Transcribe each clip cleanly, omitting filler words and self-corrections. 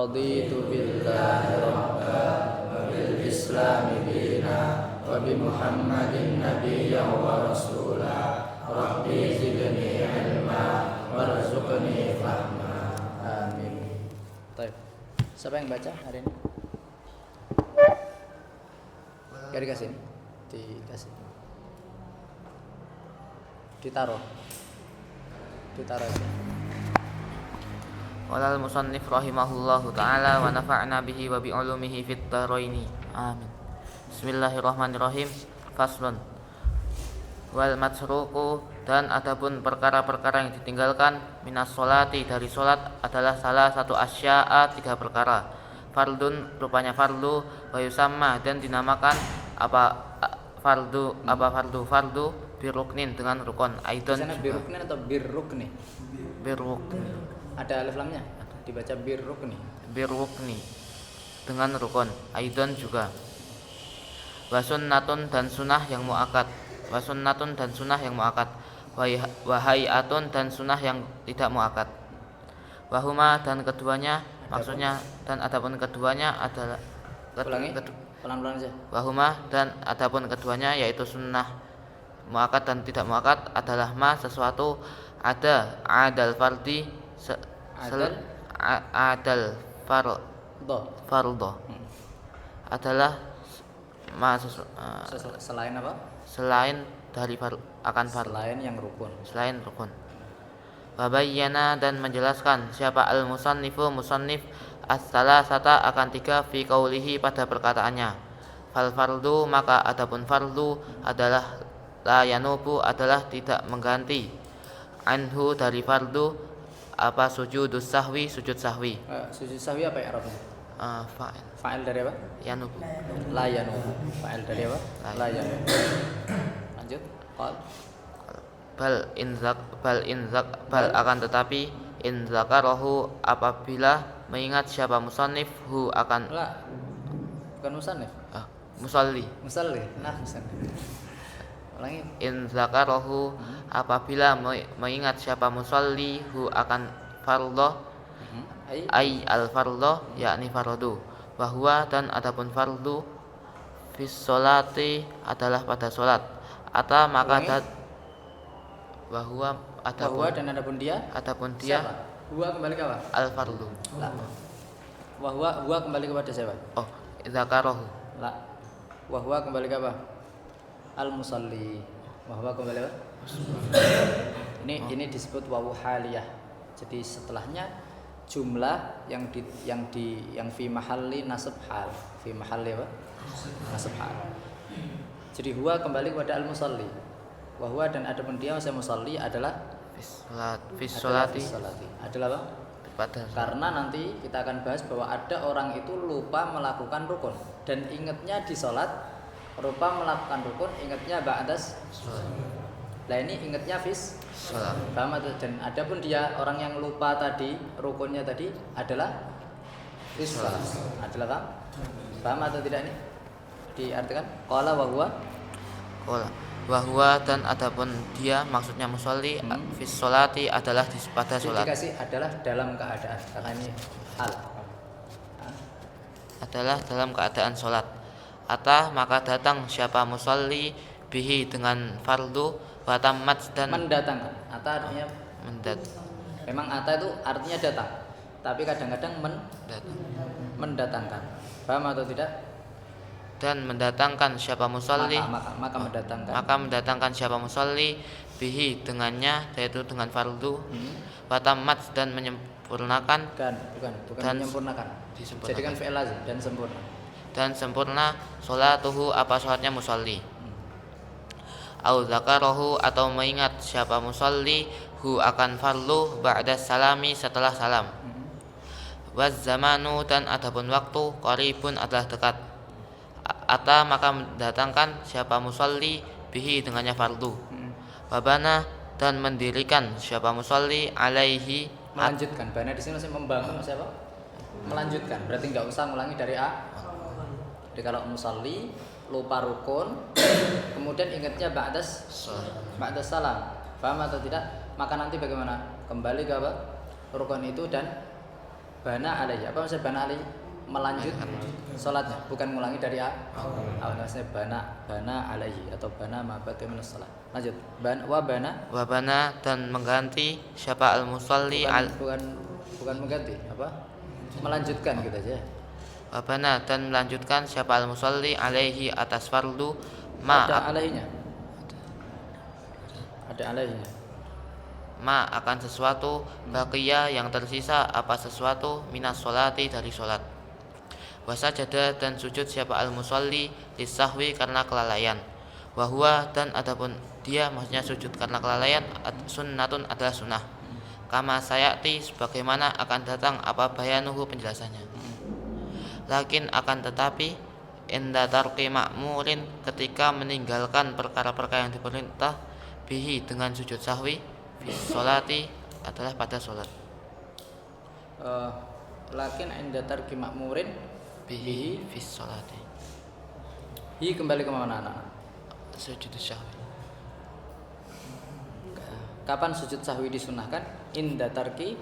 raditu billahi rabba wa bil islami dina wa bi Muhammadin nabiyyan wa rasula. Rabbi zidni ilma warzuqni fahma. Amin. Baik. Siapa yang baca hari ini? Gak dikasih? Dikasih. Ditaruh aja. Qala al-musannif rahimahullahu ta'ala wa nafa'na bihi wa bi ulumihi fid dharaini. Amin. Bismillahirrahmanirrahim. Faslun. Wal matsruku, dan adapun perkara-perkara yang ditinggalkan minas sholati dari sholat adalah salah satu asya'a, 3 perkara. Fardun, rupanya fardu, wa yusamma, dan dinamakan fardu biruknin, dengan rukun. Aidon, sana biruknin atau birrukni? Birukni. Ada alif lamnya? Dibaca birrukni. Birukni, dengan rukun. Aidon juga. Wa sunnatun, dan sunnah yang muakkad. Wa sunnatun, dan sunnah yang muakkad. Wa hayatun, dan sunnah yang tidak muakkad. Wa huma, dan keduanya, maksudnya dan adapun keduanya adalah pelan-pelan aja. Wa huma, dan adapun keduanya yaitu sunnah muakkad dan tidak muakkad adalah sesuatu ada adal fardi adal fardo adalah selain apa? Selain dari akan fardu, selain rukun. Wabayyana, dan menjelaskan siapa al-musannifu musannif as-salasata akan 3 fi qaulihi pada perkataannya. Fal fardu, maka adapun fardu adalah la yanubu, adalah tidak mengganti anhu dari fardu apa sujud sahwi. Sujud sahwi apa ya Arabnya? Fa'il dari apa? Yanubu. La yanubu. Fa'il dari apa? La yanubu. Lanjut. Bal akan tetapi in zakarahu, apabila mengingat siapa musannif hu akan bukan musannif. Musalli. Nah, musannif. Ulangi. In zakarahu, apabila mengingat siapa musalli hu akan fardhu, ay al fardhu, yakni fardu. Bahwa, dan adapun fardu fis sholati adalah pada sholat. Ata, maka bahwa dan adapun dia siapa? Huwa kembali ke apa? Al fardhu. Huwa kembali kepada siapa? Zakarahu. Huwa kembali ke apa? Al musalli. Huwa kembali apa? Ini disebut wawu haliyah. Jadi setelahnya jumlah yang fi mahalli nasab hal. Fi mahalli apa? Nasab hal. Jadi huwa kembali kepada al musalli. Wahwa, dan adapun dia masa musalli adalah fis sholati adalah apa? Karena nanti kita akan bahas bahwa ada orang itu lupa melakukan rukun dan ingatnya di sholat, lupa melakukan rukun, ingatnya ba'das sholat. Nah ini ingatnya fis sholat. Dan adapun dia orang yang lupa tadi rukunnya tadi adalah fis sholat. Adalah apa? Paham atau tidak ini? Diartikan qala wa huwa Wahwa, dan adapun dia maksudnya musolli fis sholati adalah pada sholat. Dikasih adalah dalam keadaan, karena ini hal adalah dalam keadaan sholat. Ata, maka datang siapa musolli bihi dengan fardu, watamat, dan mendatangkan. Ata artinya memang ata itu artinya datang, tapi kadang-kadang mendatangkan. Paham atau tidak? Dan mendatangkan siapa musolli, maka mendatangkan siapa musolli bihi dengannya, yaitu dengan fardu, watamat, dan menyempurnakan, bukan menyempurnakan, jadikan fi'il lazim, dan sempurna sholatuhu, apa sholatnya musolli. Au zakarahu, atau mengingat siapa musolli hu akan fardu ba'da salami, setelah salam. Waz zamanu, dan adapun waktu qaribun adalah dekat. Ata, maka mendatangkan siapa musolli bihi dengannya fardu. Wabana, dan mendirikan siapa musolli alaihi, melanjutkan. Bana di sini masih membangun siapa? Melanjutkan. Berarti nggak usah ngulangi dari A. Jadi kalau musolli lupa rukun, kemudian ingatnya ba'das salam. Paham atau tidak? Maka nanti bagaimana? Kembali ke apa? Rukun itu dan bana alaihi. Apa maksudnya bana alaihi? Melanjut salatnya, bukan ngulangi dari awal. Maksudnya bana alaihi atau bana ma baqiya minas salat. Lanjut. Wa bana dan mengganti siapa al-musalli bukan mengganti, apa? Melanjutkan gitu aja. Wa bana dan melanjutkan siapa al-musalli alaihi atas fardu Ada alaihinya. Ma akan sesuatu baqiya yang tersisa apa sesuatu minas sholati dari sholat. Wasajada dan sujud siapa al-musalli lisahwi karena kelalaian. Wahwa dan adapun dia maksudnya sujud karena kelalaian sunnatun adalah sunnah. Kama sayati sebagaimana akan datang apa bayanuhu penjelasannya. Lakin akan tetapi inda tarqi ma'murin ketika meninggalkan perkara-perkara yang diperintah bihi dengan sujud sahwi fi sholati adalah pada sholat. Lakin inda tarqi ma'murin bihi fi sholati. Hi kembali ke mana anak? Sujud sahwi. Kapan sujud sahwi disunahkan? Inda tarki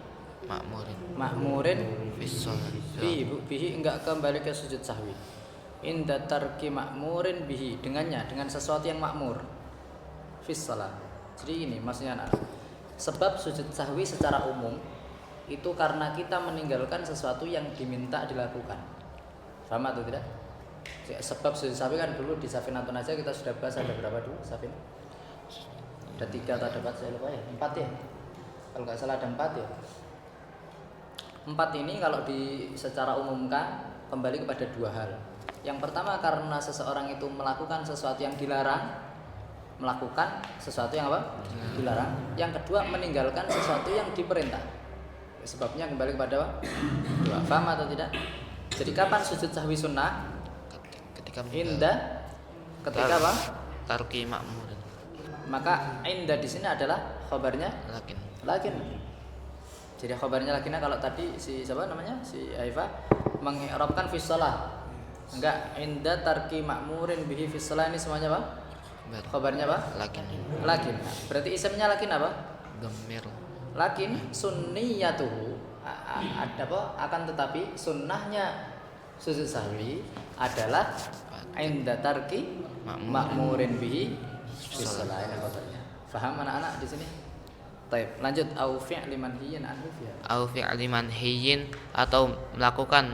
ma'murin fi sholati. Bihi enggak kembali ke sujud sahwi. Inda tarki ma'murin bihi dengan sesuatu yang makmur. Fi shalah. Jadi ini maksudnya anak. Sebab sujud sahwi secara umum itu karena kita meninggalkan sesuatu yang diminta dilakukan. Paham atau tidak? Sebab sujud sahwi kan dulu di Safinatun aja kita sudah bahas ada berapa dulu Safin? Ada 3 atau ada 4 saya lupa ya. 4 ya. Kalau nggak salah ada 4 ya. 4 ini kalau secara umumkan kembali kepada 2 hal. Yang pertama karena seseorang itu melakukan sesuatu yang dilarang, melakukan sesuatu yang apa? Dilarang. Yang kedua meninggalkan sesuatu yang diperintah. Sebabnya kembali kepada apa? 2. Paham atau tidak? Jadi kapan sujud sahwi sunnah? Ketika apa? Tarki ma'mur. Maka inda di sini adalah khabarnya lakin. Jadi khabarnya lakinnya kalau tadi si siapa namanya? Si Aifa mengi'rabkan fi shalah. Enggak, inda tarki ma'murin bihi fi shalah ini semuanya apa? Khabarnya apa? Lakin. Berarti isimnya lakin apa? Dhamir. Lakin sunniyatuhu ada apa? Akan tetapi sunnahnya sujud sahwi adalah inda tarki ma'murin bihi fi shalah ini khabarnya. Faham anak-anak di sini? Baik, lanjut au fi'li manhiyin anhu fiha. Au fi'li manhiyin atau melakukan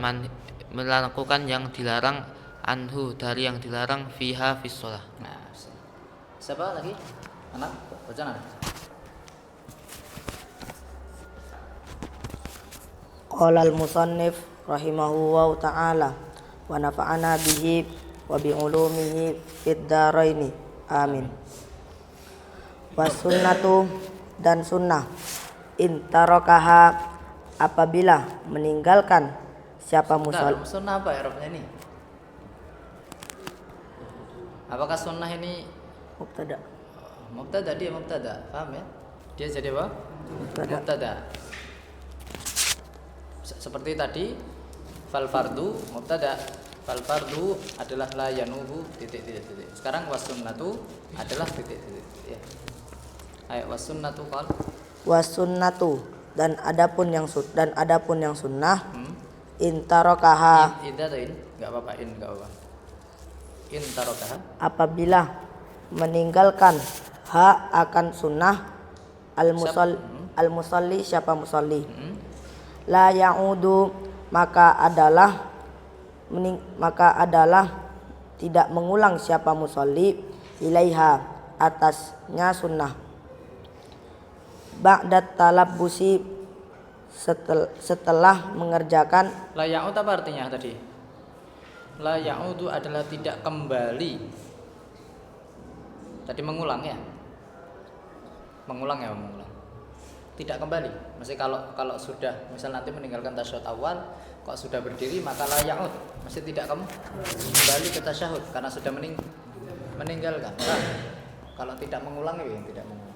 yang dilarang anhu dari yang dilarang fiha fi shalah. Nah, siapa lagi? Anak, baca anak. Qala al-musannif rahimahullahu ta'ala wa nafa'ana bihi wa bi ulumihi fid dharaini. Amin. Wasunnatu dan sunnah intarakaha apabila meninggalkan siapa musalli. Sunnah apa Arabnya ini? Apakah sunnah ini Mubtada. Dia mubtada, paham ya? Dia jadi apa? Mubtada. Seperti tadi fal fardu mubtada. Fal fardu adalah la yanuhu titik. Sekarang wasunnatu adalah titik. Ya. Ayo wasunnatu qal. Wasunnatu dan adapun yang sunnah intarakaha enggak apa-apa intarakaha apabila meninggalkan akan sunnah al-musalli siapa musalli la ya'udu maka adalah tidak mengulang siapa musalli ilaiha atasnya sunnah ba'dat talabbusi setelah mengerjakan. La ya'ud apa artinya tadi? La ya'udu adalah tidak kembali. Tadi mengulang ya? Mengulang. Tidak kembali. Maksudnya kalau sudah misal nanti meninggalkan tasyahud awal, kok sudah berdiri maka la ya'ud. Maksudnya tidak kembali ke tasyahud karena sudah meninggalkan. Nah, kalau tidak mengulang ya tidak mengulang.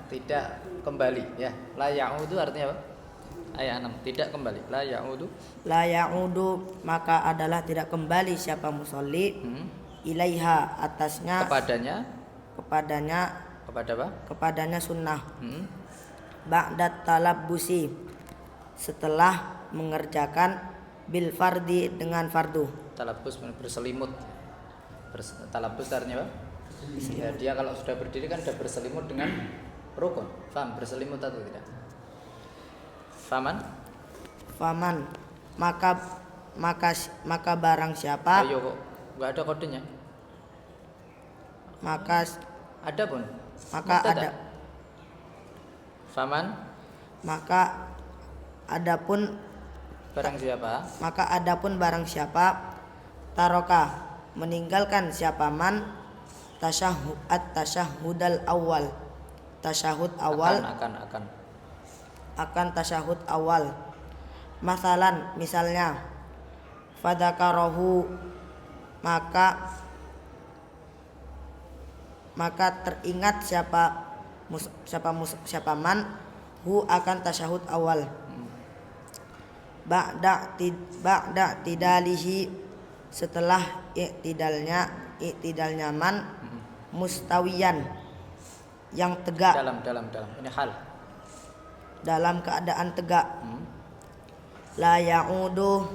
Tidak kembali ya. La ya'udu artinya apa? Ayat 6 tidak kembali. La ya'udu Maka adalah tidak kembali siapa musolli ilaiha atasnya kepadanya kepada apa? Kepadanya sunnah ba'dat talabbusi setelah mengerjakan bil fardi dengan fardu. Talabus berselimut. Talabus artinya apa? Ya, dia kalau sudah berdiri kan sudah berselimut dengan rukun. Faham berselimut atau tidak? Faman? Faman maka barang siapa Ayo kok nggak ada kodenya? maka Ada pun. maka Mubtada. ada Faman maka adapun barang siapa taroka meninggalkan siapa man tasyahudal awal tasyahud awal akan tasyahud awal. Masalan, misalnya fadzakarahu maka teringat siapa man hu akan tasyahud awal. Ba'da tidalihi setelah iktidalnya man mustawiyan yang tegak dalam ini hal dalam keadaan tegak. La ya'udu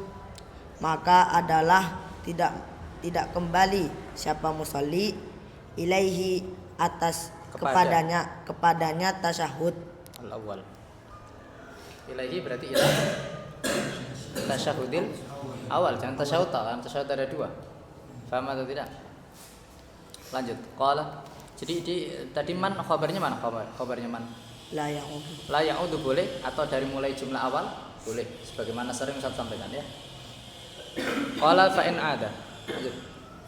maka adalah tidak kembali siapa musalli ilaihi atas kepadanya tasyahud al-awwal. Ilaihi berarti ila tasyahudil awal, jangan tasyahud tasyahud ada dua. Faham atau tidak? Lanjut. Qala. Jadi tadi man khabarnya mana? Khabarnya man. la ya'udu. La ya'udu boleh atau dari mulai jumlah awal boleh, sebagaimana sering Ustaz sampaikan ya. Qala fa in ada. Lanjut.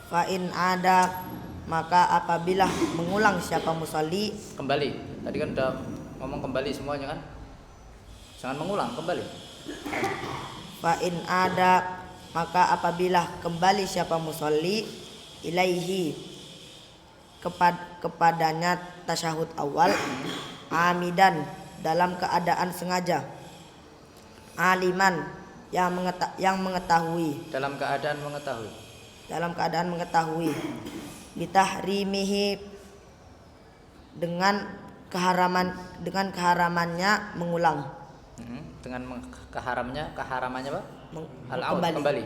Fa in ada maka apabila mengulang siapa musalli Kembali. Tadi kan udah ngomong kembali semuanya kan? Jangan mengulang, kembali. fa in ada maka apabila kembali siapa musalli ilaihi kepadanya tasyahud awal amidan dalam keadaan sengaja aliman yang mengetahui Dalam keadaan mengetahui bitahrimihi dengan keharamannya mengulang. Dengan keharamannya apa? Al-aud, Kembali.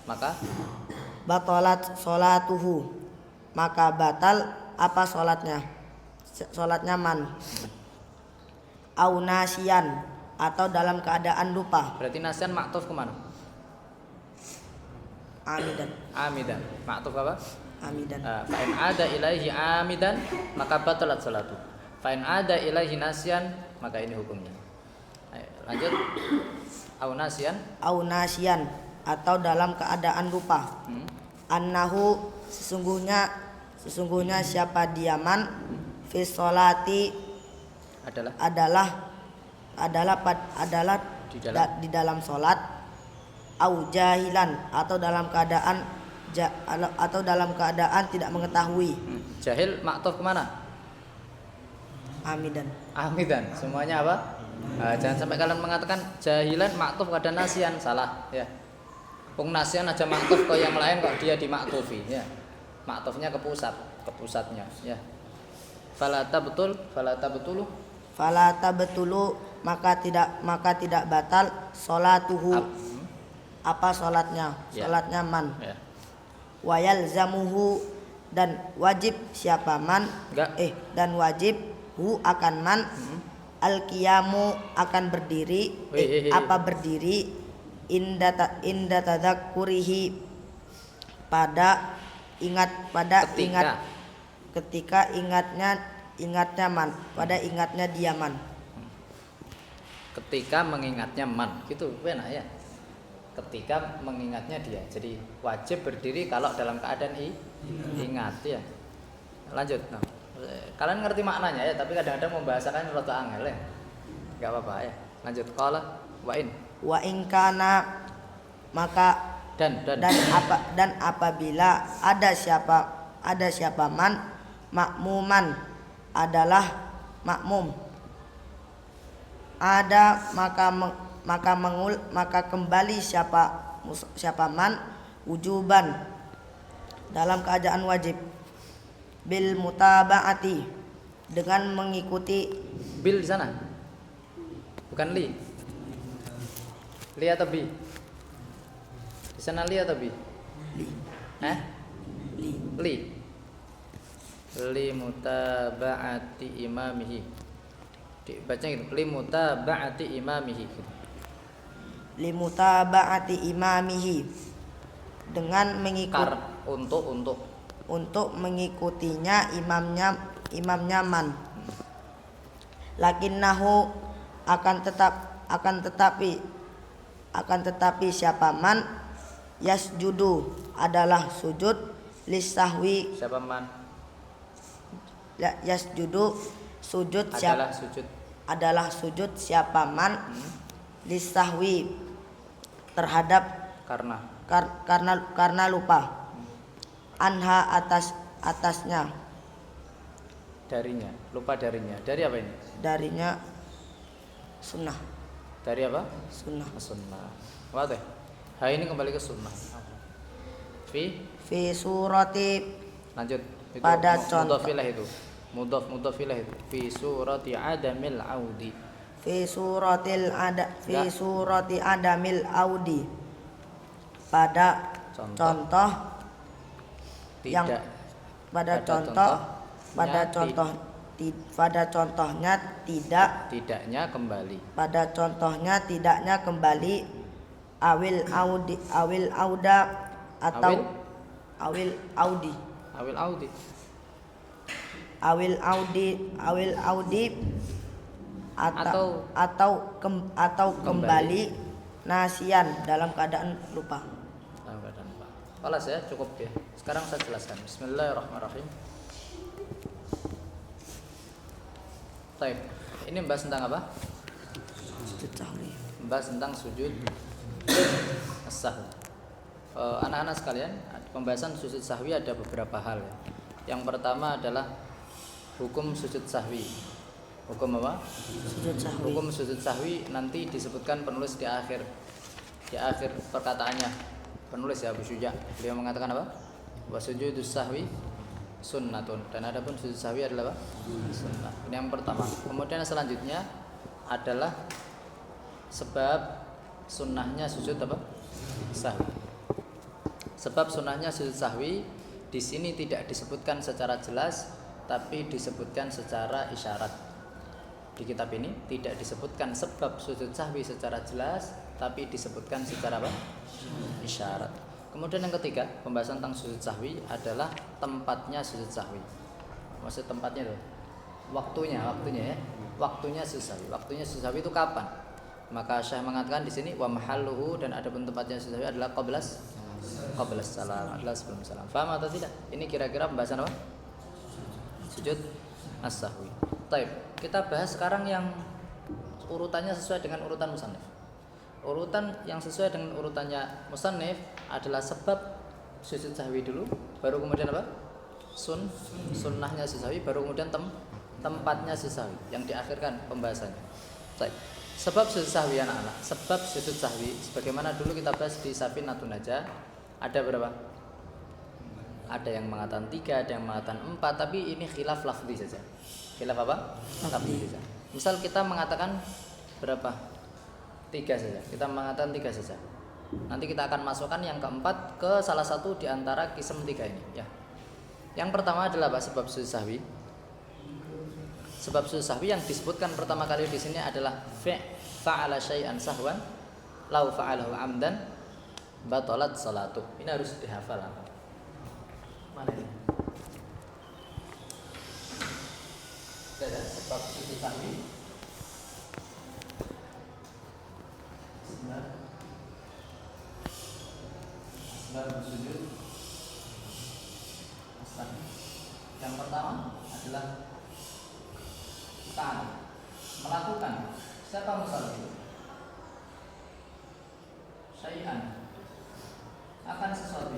Maka Batalat sholatuhu maka batal apa sholatnya man au nasian atau dalam keadaan lupa. berarti nasian maktuf kemana? Amidan. Maktuf apa? Amidan. Fa in ada ilaihi amidan maka batalat salatu. Fa in ada ilaihi nasian maka ini hukumnya. Ayo, lanjut. Au nasian atau dalam keadaan lupa. Annahu sesungguhnya siapa diaman fi sholati adalah di dalam sholat au jahilan atau dalam keadaan tidak mengetahui. Jahil maktuf kemana? Amidan. Semuanya apa? Jangan sampai kalian mengatakan jahilan maktuf ada nasian, salah ya. Pung nasian aja maktuf kok yang lain kok dia dimaktufi ya. Maktufnya ke pusatnya ya. Fala tabtulu maka tidak batal sholatuhu apa sholatnya man ya. Wayal zamuhu dan wajib siapa man dan wajib hu akan man al-qiyamu akan berdiri berdiri inda tadzakurihi ketika ingatnya man pada ingatnya dia man. Ketika mengingatnya man gitu benar ya. Ketika mengingatnya dia. Jadi wajib berdiri kalau dalam keadaan ingat ya. Lanjut. Nah, kalian ngerti maknanya ya, tapi kadang-kadang membahasakan rada angel ya. Enggak apa-apa ya. Lanjut. Qala wa in kana maka dan apabila ada siapa man makmuman adalah makmum ada maka kembali siapa man wujuban dalam keadaan wajib bil mutabaati dengan mengikuti bil di sana bukan li Li atau bi? Di sana li atau bi? Li. Li. Li. Li mutaba'ati imamihi. Dibaca gitu. Li mutaba'ati imamihi. Limutaba'ati imamihi, dengan mengikut untuk mengikutinya imamnya man. Lakinnahu akan tetapi siapa man yasjudu adalah sujud lisahwi. Siapa man? Yasjudu sujud siapa adalah sujud siapa man lisahwi terhadap karena lupa anha atasnya darinya, lupa darinya. Dari apa ini? Darinya sunnah. Dari apa? Sunnah. Sunnah. Wadah. Ini kembali ke sunnah. Fi surati. Lanjut. Itu pada contoh itu. Mudhaf ilaih itu. Fi surati adamil audi. Fi surati adamil audi. Pada contoh yang pada contohnya tidaknya kembali awil auda atau awil audi atau kembali nasian dalam keadaan lupa. Balas ya, cukup ya. Sekarang saya jelaskan. Bismillahirrahmanirrahim. Baik. Ini membahas tentang apa? Sujud sahwi. Membahas tentang sujud as-sahwi. Anak-anak sekalian, pembahasan sujud sahwi ada beberapa hal ya. Yang pertama adalah hukum sujud sahwi. Hukum apa? Sujud sahwi. Hukum sujud sahwi nanti disebutkan penulis di akhir perkataannya. Penulis ya Abu Syuja, beliau mengatakan apa? Wa sujudus sahwi sunnatun, dan adapun sujud sahwi adalah apa? Sunnah. Ini yang pertama. Kemudian selanjutnya adalah sebab sunnahnya sujud apa? Sahwi. Sebab sunnahnya sujud sahwi di sini tidak disebutkan secara jelas, tapi disebutkan secara isyarat. Di kitab ini tidak disebutkan sebab sujud sahwi secara jelas, tapi disebutkan secara apa? Isyarat. Kemudian yang ketiga, pembahasan tentang sujud sahwi adalah tempatnya sujud sahwi. Maksud tempatnya itu waktunya ya. Waktunya sujud sahwi. Waktunya sujud sahwi itu kapan? Maka Syekh mengatakan di sini wa mahalluhu, dan adapun tempatnya sujud sahwi adalah qablas salam, adalah sebelum salam. Paham atau tidak? Ini kira-kira pembahasan apa? Sujud as-sahwi. Baik, kita bahas sekarang yang urutannya sesuai dengan urutan musannif. Urutan yang sesuai dengan urutannya musannif adalah sebab sujud sahwi dulu, baru kemudian apa? Sunnahnya sujud sahwi, baru kemudian tempatnya sujud sahwi yang diakhirkan pembahasannya. Baik. Sebab sujud sahwi anak-anak, sebab sujud sahwi sebagaimana dulu kita bahas di Safinatun Najah, ada berapa? Ada yang mengatakan 3, ada yang mengatakan 4, tapi ini khilaf lafzi saja. Khilaf apa? Lafzi saja. Misal kita mengatakan berapa? 3 saja. Kita mengatakan 3 saja. Nanti kita akan masukkan yang keempat ke salah satu di antara kisem 3 ini, ya. Yang pertama adalah apa? Sebab sujud sahwi. Sebab sujud sahwi yang disebutkan pertama kali di sini adalah fa'ala syai'an sahwan lau fa'alahu amdan batalat salatu. Ini harus dihafal. Mana ini? Sebab sujud sahwi. Sebab sujud sahwi. Yang pertama adalah melakukan. Siapa musalli? Syai'an, akan sesuatu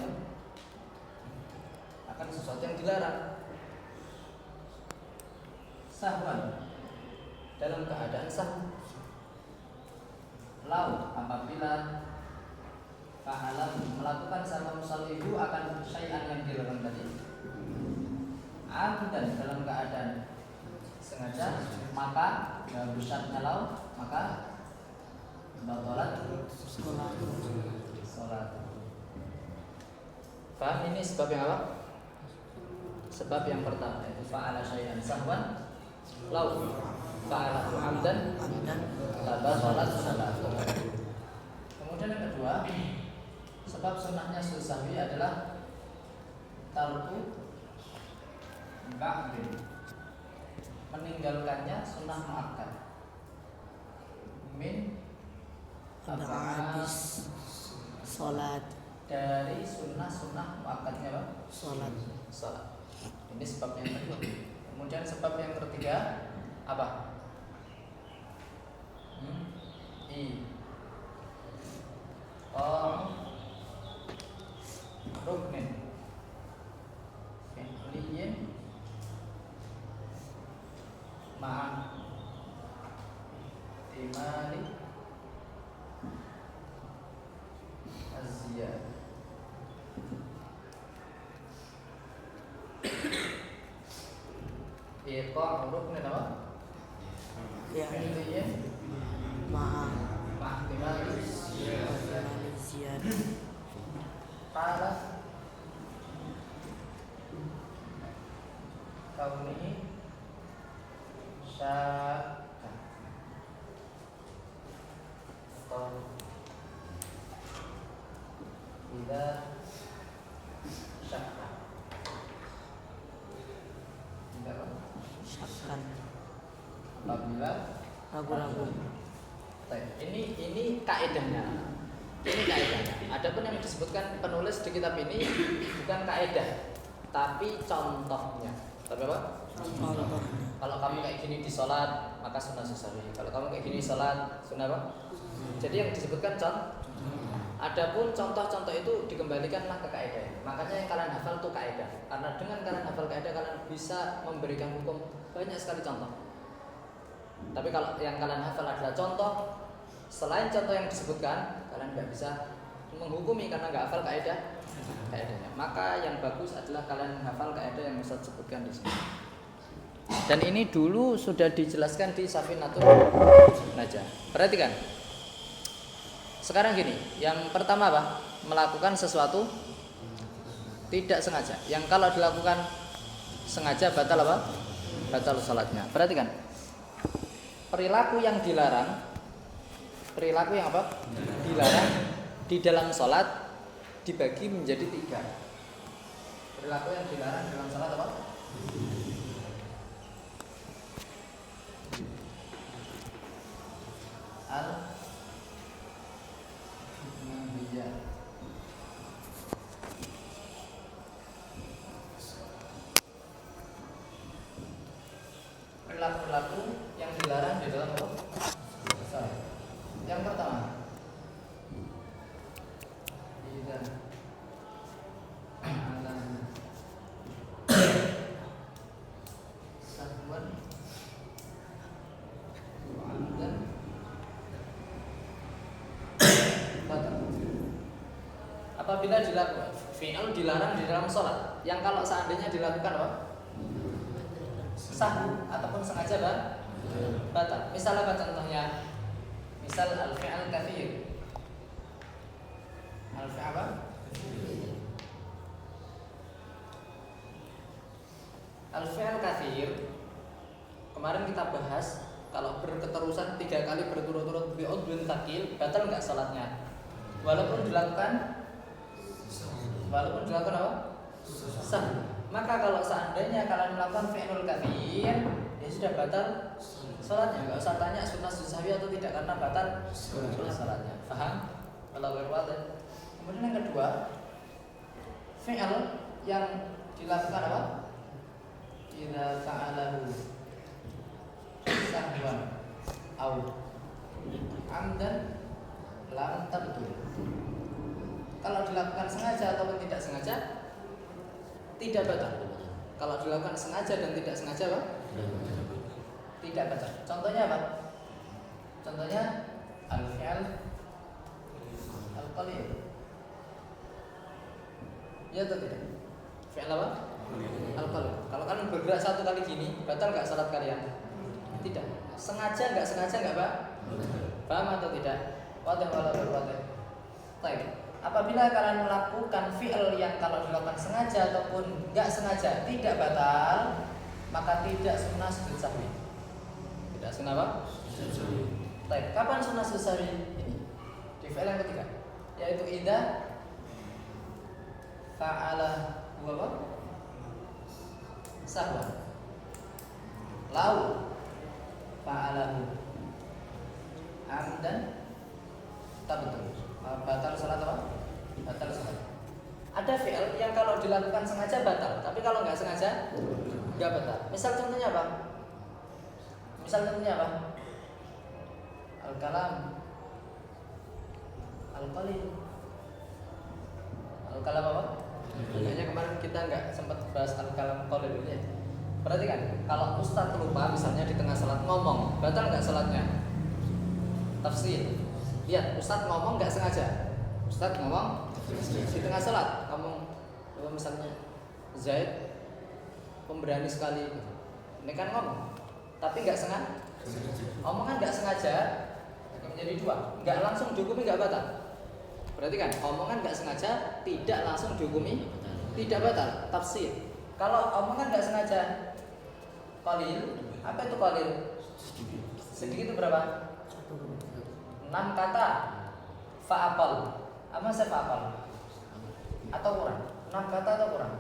yang dilarang. Sahwan, dalam keadaan sahwi. Lau, apabila fa'alam, melakukan sama musallihu akan syai'an yang dilarang tadi. Amdan, dalam keadaan sengaja, maka syaratnya lau, maka batalat salat. Paham ini sebab yang apa? Sebab yang pertama yaitu fa'ala syai'an sahwan lau fa'ala hamdan la batalat salat. Kemudian yang kedua, sebab sunnahnya sujud sahwi adalah tarku ba'din, meninggalkannya sunnah muakkad min habis sholat dari sunnah muakkadnya apa? sholat. Ini sebab yang kedua. Kemudian sebab yang ketiga apa? Ruknin fi'liyin ma'a imali az-ziyadah. Iqa ruknin apa? Fi'liyin ma'a imali ziyadah. Qala kaunihi syakka atau idza syakka Syakkan apabila ragu-ragu. Ini kaedahnya. Ini kaedahnya. Adapun yang disebutkan penulis di kitab ini bukan kaedah, tapi contohnya. Tapi apa? Contohnya. Kalau kamu kayak gini di sholat, maka sunnah sahwi. Kalau kamu kayak gini di sholat, sunnah apa? Jadi yang disebutkan contoh. Adapun contoh-contoh itu dikembalikanlah ke kaidah. Makanya yang kalian hafal itu kaidah. Karena dengan kalian hafal kaidah, kalian bisa memberikan hukum banyak sekali contoh. Tapi kalau yang kalian hafal adalah contoh, selain contoh yang disebutkan, kalian nggak bisa menghukumi karena nggak hafal kaidahnya. Maka yang bagus adalah kalian hafal kaidah yang Ustaz sebutkan di sini. Dan ini dulu sudah dijelaskan di Safinatul Najah. Perhatikan. Sekarang gini, yang pertama apa? Melakukan sesuatu tidak sengaja. Yang kalau dilakukan sengaja batal apa? Batal salatnya. Perhatikan. Perilaku yang dilarang, perilaku yang apa? Dilarang di dalam salat dibagi menjadi 3. Perilaku yang dilarang dalam salat apa? Al-Hikmah. Perilaku-perilaku yang dilarang di dalam apa? Salat. Yang pertama, idza alam sahwan wa amdan batal. Apabila dilakukan fi'il dilarang di dalam sholat, yang kalau seandainya dilakukan apa? Sah ataupun sengaja batal. Misal apa contohnya? Misal al-fi'al katsir. Al-fi'al apa? Al-fi'al katsir. Kemarin kita bahas kalau berketerusan 3 kali berturut-turut bi'udwin taqil, batal enggak salatnya? Walaupun dilakukan apa? Sah. Maka kalau seandainya kalian melakukan fi'lul katsir, ya sudah batal salatnya. Enggak usah tanya sunnah sahwi atau tidak karena batal salatnya. Paham? Kalau berwadah. Kemudian yang kedua, fi'il yang dilakukan apa? Idza fa'alahu sahwan au amdan lam tabtul. Kalau dilakukan sengaja ataupun tidak sengaja tidak batal. Kalau dilakukan sengaja dan tidak sengaja apa? Tidak batal. Contohnya apa? Contohnya al-fi'al al-qalil. Ya atau tidak? Fi'al apa? Al-qalil. Kalau kalian bergerak 1 kali gini, batal enggak salat kalian? Tidak. Sengaja enggak Pak? Paham atau tidak? Wadah wala wadah. Baik. Apabila kalian melakukan fi'il yang kalau dilakukan sengaja ataupun enggak sengaja tidak batal, maka tidak sunnah sujud sahwi. Tidak sunnah apa? Sujud sahwi. Baik. Kapan sunnah sujud sahwi ini? Di fi'il yang ketiga, yaitu idza fa'ala apa? Sahwa. Lau fa'alahu amdan tak betul. Batal salat apa? Batal salat. Ada fi'il yang kalau dilakukan sengaja batal, tapi kalau nggak sengaja nggak batal. Misal contohnya apa? Al-kalam, al-qalil. Al-kalam apa? Kayaknya kemarin kita nggak sempat bahas al-kalam qalil ini ya. Perhatikan, kalau ustadz lupa misalnya di tengah salat ngomong, batal nggak salatnya? Tafsir. Lihat, ustadz ngomong nggak sengaja. Ustadz ngomong di tengah salat, ngomong misalnya Zaid pemberani sekali. Ini kan ngomong, tapi nggak sengaja. Omongan nggak sengaja menjadi dua, nggak langsung dihukumi nggak batal. Perhatikan, omongan nggak sengaja tidak langsung dihukumi tidak batal. Tafsir. Kalau omongan nggak sengaja, qalil, apa itu qalil? Sedikit itu berapa? 6 kata. Fa'aqal. Apa saya fa'aqal? Atau kurang? 6 kata atau kurang?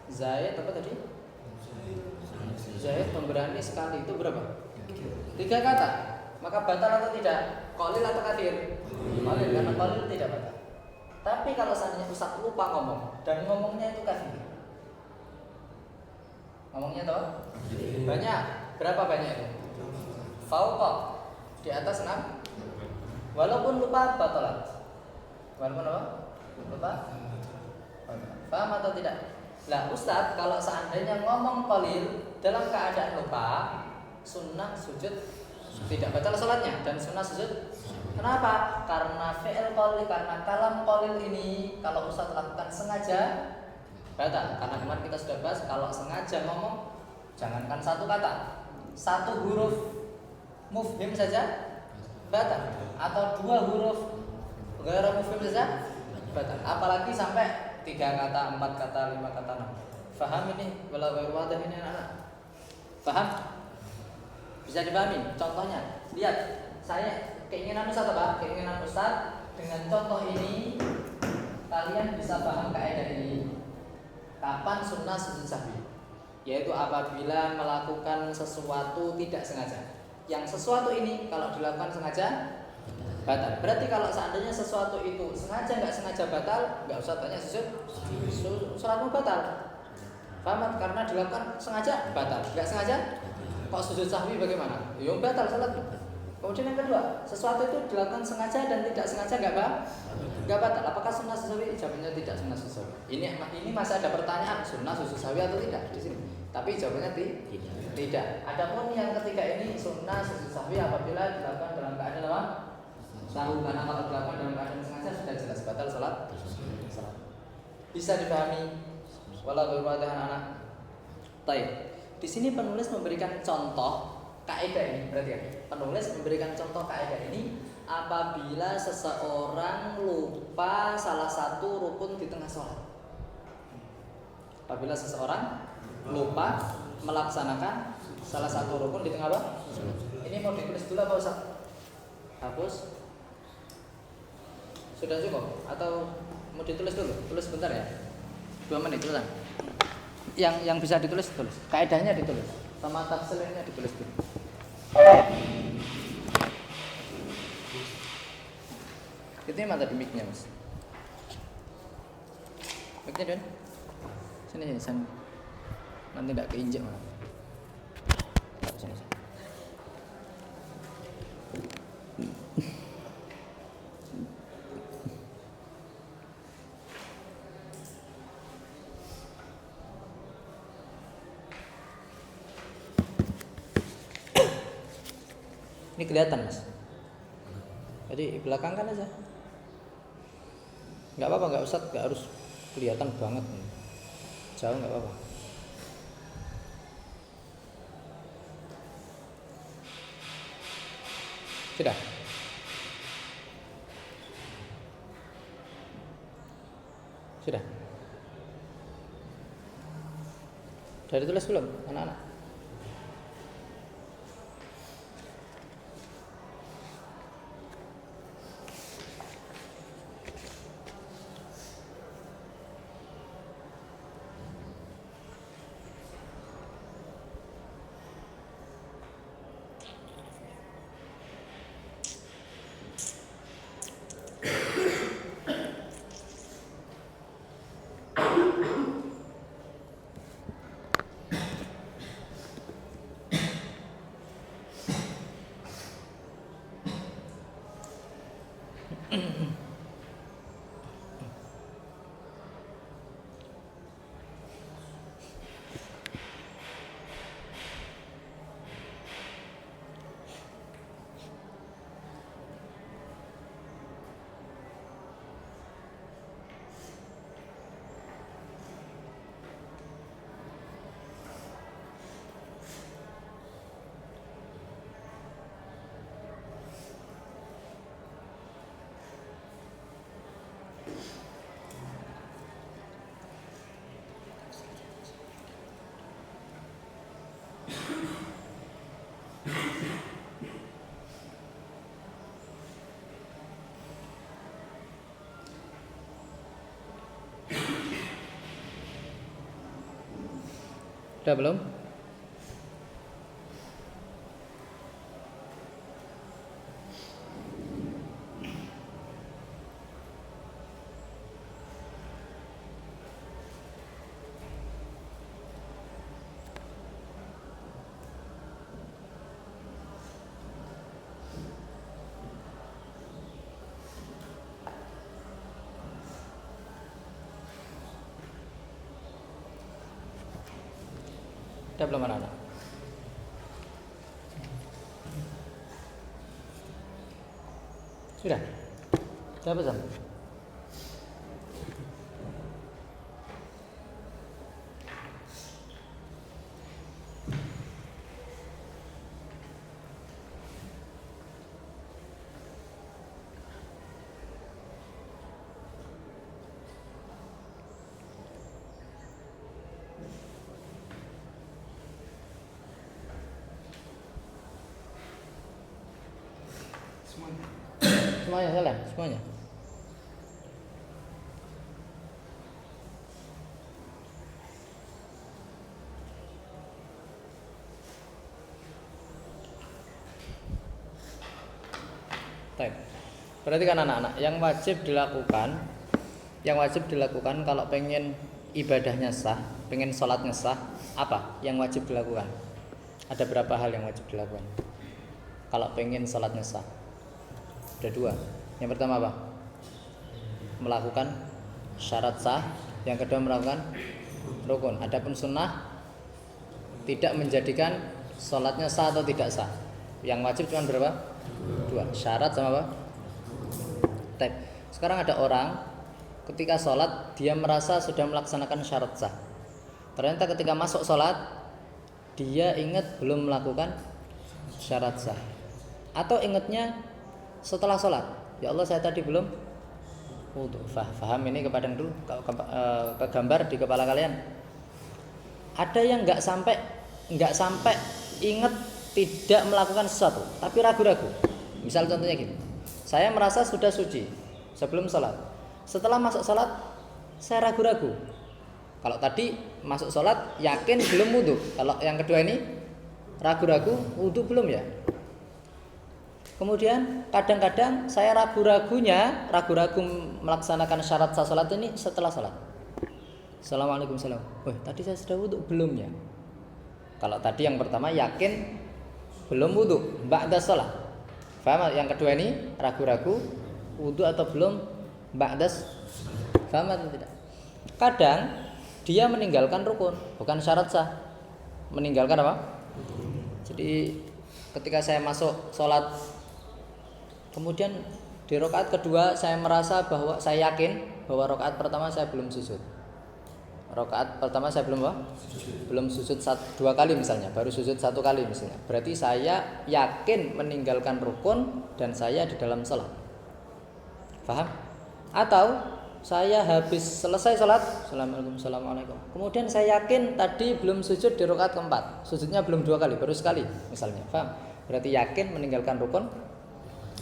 Zaid apa tadi? Zaid pemberani sekali, itu berapa? 3 kata. Maka batal atau tidak? Qalil atau kathir? Qalil, karena qalil tidak batal. Tapi kalau seandainya ustaz lupa ngomong dan ngomongnya itu kathir, ngomongnya tahu? Banyak. Berapa banyak itu? Fauqa, di atas 6. Walaupun lupa batalat. Walaupun apa? Lupa. Paham atau tidak? Lah ustaz kalau seandainya ngomong qalil dalam keadaan lupa, sunnah sujud tidak batal salatnya dan sunnah sujud. Kenapa? Karena fi'il qalil, karena kalam qalil ini kalau ustaz lakukan sengaja batal. Karena kemarin kita sudah bahas kalau sengaja ngomong jangankan 1 kata, 1 huruf mufhim saja batal, atau 2 huruf ghairu mufhim saja batal. Apalagi sampai 3 kata, 4 kata, 5 kata, 6. Faham ini? Walau wadah ini anak. Faham? Bisa dipahami? Contohnya, lihat, saya keinginan Ustaz apa? Keinginan Ustaz dengan contoh ini kalian bisa paham kaidah ini. Kapan sunnah sujud sahwi? Yaitu apabila melakukan sesuatu tidak sengaja. Yang sesuatu ini kalau dilakukan sengaja batal. Berarti kalau seandainya sesuatu itu sengaja nggak sengaja batal, nggak usah tanya sujud, sholatmu batal. Paham? Karena dilakukan sengaja batal, nggak sengaja kok sujud sahwi bagaimana? Ya batal sholat. Kemudian yang kedua, sesuatu itu dilakukan sengaja dan tidak sengaja nggak batal. Apakah sunnah sujud sahwi? Jawabannya tidak sunnah sujud sahwi. Ini masih ada pertanyaan sunnah sujud sahwi atau tidak di sini. Tapi jawabannya tidak. Adapun yang ketiga ini sunnah sujud sahwi apabila dilakukan dalam keadaan apa? Tahu, karena kalau dilakukan dalam keadaan sengaja sudah jelas batal salat. Bisa dipahami? Walau berwadah anak. Baik. Di sini penulis memberikan contoh kaidah ini. Berarti ya, penulis memberikan contoh kaidah ini apabila seseorang lupa salah satu rukun di tengah sholat. Apabila seseorang lupa melaksanakan salah satu rukun di tengah apa? Ini mau ditulis dulu apa Ustaz? Hapus? Sudah cukup? Atau mau ditulis dulu? Tulis bentar ya. 2 menit dulu. Yang bisa ditulis tulis. Kaidahnya ditulis. Sama tafsirnya ditulis dulu. Itu yang tadi mic-nya Mas. Mic-nya Don. Sini. Nanti enggak keinjak malah. Sini. Ini kelihatan Mas. Jadi belakangkan aja. Enggak apa-apa, enggak usah, enggak harus kelihatan banget. Jauh enggak apa-apa. Sudah? Sudah? Sudah ditulis belum anak-anak? Udah belum? Udah belum anak-anak? Sudah? Sudah pesan? Semuanya salah, semuanya. Baik. Perhatikan anak-anak, yang wajib dilakukan kalau pengen ibadahnya sah, pengen sholatnya sah, apa yang wajib dilakukan? Ada berapa hal yang wajib dilakukan kalau pengen sholatnya sah? Ada dua. Yang pertama apa? Melakukan syarat sah. Yang kedua melakukan rukun. Adapun sunnah tidak menjadikan sholatnya sah atau tidak sah. Yang wajib cuma berapa? Dua. Syarat sama apa? Tek. Sekarang ada orang ketika sholat dia merasa sudah melaksanakan syarat sah. Ternyata ketika masuk sholat dia ingat belum melakukan syarat sah. Atau ingatnya setelah sholat, ya Allah saya tadi belum wudu. Faham ini kepadang dulu, ke gambar di kepala kalian. Ada yang nggak sampai ingat tidak melakukan sesuatu, tapi ragu-ragu. Misal contohnya gini, saya merasa sudah suci sebelum sholat. Setelah masuk sholat, saya ragu-ragu. Kalau tadi masuk sholat yakin belum wudu. Kalau yang kedua ini ragu-ragu wudu belum ya. Kemudian kadang-kadang saya ragu melaksanakan syarat sah sholat ini setelah sholat. Assalamualaikum salam. Tadi saya sudah wudu belum ya? Kalau tadi yang pertama yakin belum wudu, ba'da sholat. Faham? Yang kedua ini ragu-ragu wudu atau belum ba'da. Faham atau tidak? Kadang dia meninggalkan rukun, bukan syarat sah. Meninggalkan apa? Jadi ketika saya masuk sholat, kemudian di rakaat kedua saya merasa bahwa saya yakin bahwa rakaat pertama saya belum sujud. Rakaat pertama saya belum apa? Belum sujud dua kali misalnya, baru sujud satu kali misalnya. Berarti saya yakin meninggalkan rukun dan saya di dalam sholat. Paham? Atau saya habis selesai sholat, assalamualaikum. Kemudian saya yakin tadi belum sujud di rakaat keempat, sujudnya belum dua kali, baru sekali misalnya. Paham? Berarti yakin meninggalkan rukun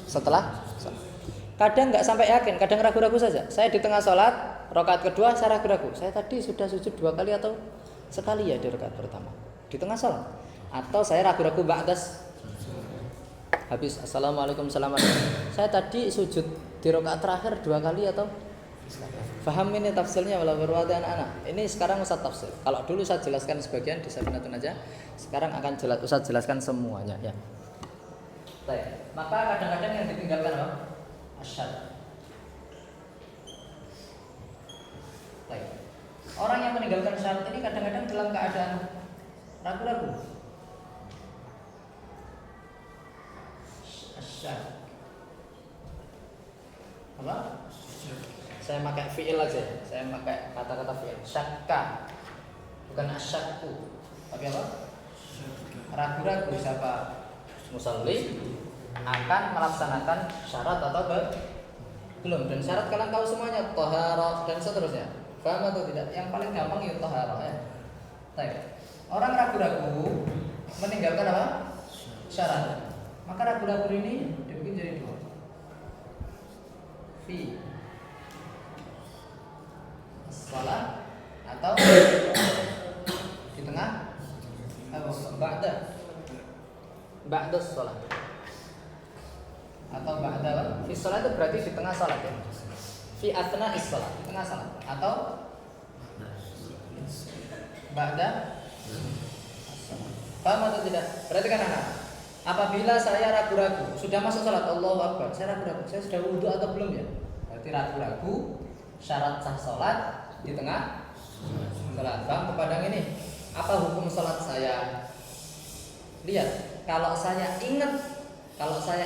setelah sholat. Kadang nggak sampai yakin, kadang ragu-ragu saja. Saya di tengah sholat, rakaat kedua saya ragu-ragu. Saya tadi sudah sujud dua kali atau sekali ya di rakaat pertama di tengah sholat. Atau saya ragu-ragu ba'das habis assalamualaikum assalamualaikum. Saya tadi sujud di rakaat terakhir dua kali atau paham ini tafsirnya wala berwati anak-anak. Ini sekarang Ustaz tafsir. Kalau dulu saya jelaskan sebagian di Sabinatun aja, sekarang akan Ustaz jelaskan semuanya ya. Baik. Maka kadang-kadang yang ditinggalkan apa? Asyad. Baik. Orang yang meninggalkan syarat ini kadang-kadang dalam keadaan ragu-ragu. Asyad. Apa? Saya pakai fi'il aja. Saya pakai kata-kata fi'il. Syakka. Bukan asyakku. Tapi apa? Ragu-ragu siapa musalli akan melaksanakan syarat atau belum. Dan syarat kalian tahu semuanya, taharah dan seterusnya. Paham atau tidak? Yang paling gampang itu taharah ya. Baik. Orang ragu-ragu meninggalkan apa? Syarat. Maka ragu-ragu ini dibagi jadi dua. Fi shalah atau di tengah ba'da shalah. Atau ba'da fi shalah itu berarti di tengah salat ya. Fi athna is-shalah, di tengah salat. Atau ba'da. Paham atau tidak? Perhatikan anak. Apabila saya ragu-ragu, sudah masuk salat, Allahu Akbar, saya ragu-ragu, saya sudah wudu atau belum ya? Berarti ragu-ragu syarat sah salat di tengah salat. Bang, kepada ini, apa hukum salat saya? Lihat, kalau saya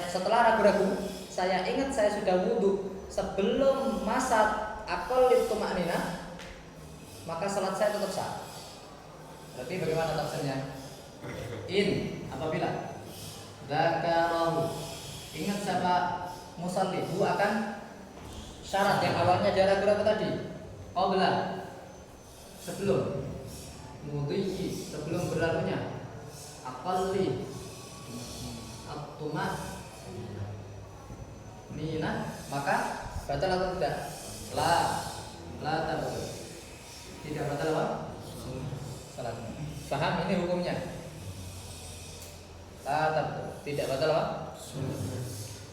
setelah ragu-ragu, saya ingat saya sudah wudu sebelum masa akal tumakninah, maka salat saya tetap sah. Berarti bagaimana tafsirnya? Apabila dzakarahu, ingat siapa musalli, akan syarat yang awalnya dia ragu-ragu tadi. Qabla, sebelum mudhi'i, sebelum berlalunya aqalli at-tumak nina, maka batal atau tidak? La tabatul. Tidak batal apa? Salat. Paham ini hukumnya? La tabatul. Tidak batal apa?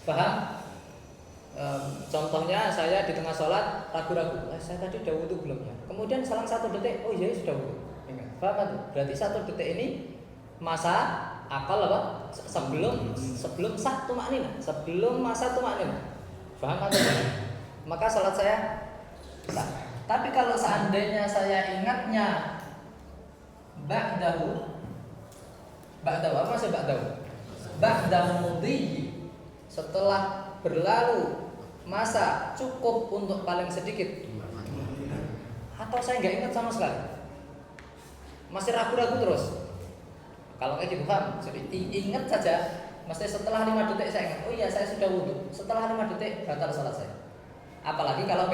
Paham? Contohnya saya di tengah sholat ragu-ragu, saya tadi udah wudu belum ya? Kemudian selang 1 detik, oh iya sudah wudu. Paham itu? Berarti 1 detik ini masa akal apa? Sebelum sah tumakninah, sebelum masa tumakninah. Paham atau tidak? Maka sholat saya sah. Tapi kalau seandainya saya ingatnya ba'dahu, apa maksud ba'dahu? Ba'dahu mudhi'i, setelah berlalu masa cukup untuk paling sedikit, atau saya nggak ingat sama sekali, masih ragu-ragu terus. Kalau kayak gitu paham? Jadi ingat saja, mesti setelah 5 detik saya ingat, oh iya saya sudah wudu. Setelah 5 detik batal salat saya. Apalagi kalau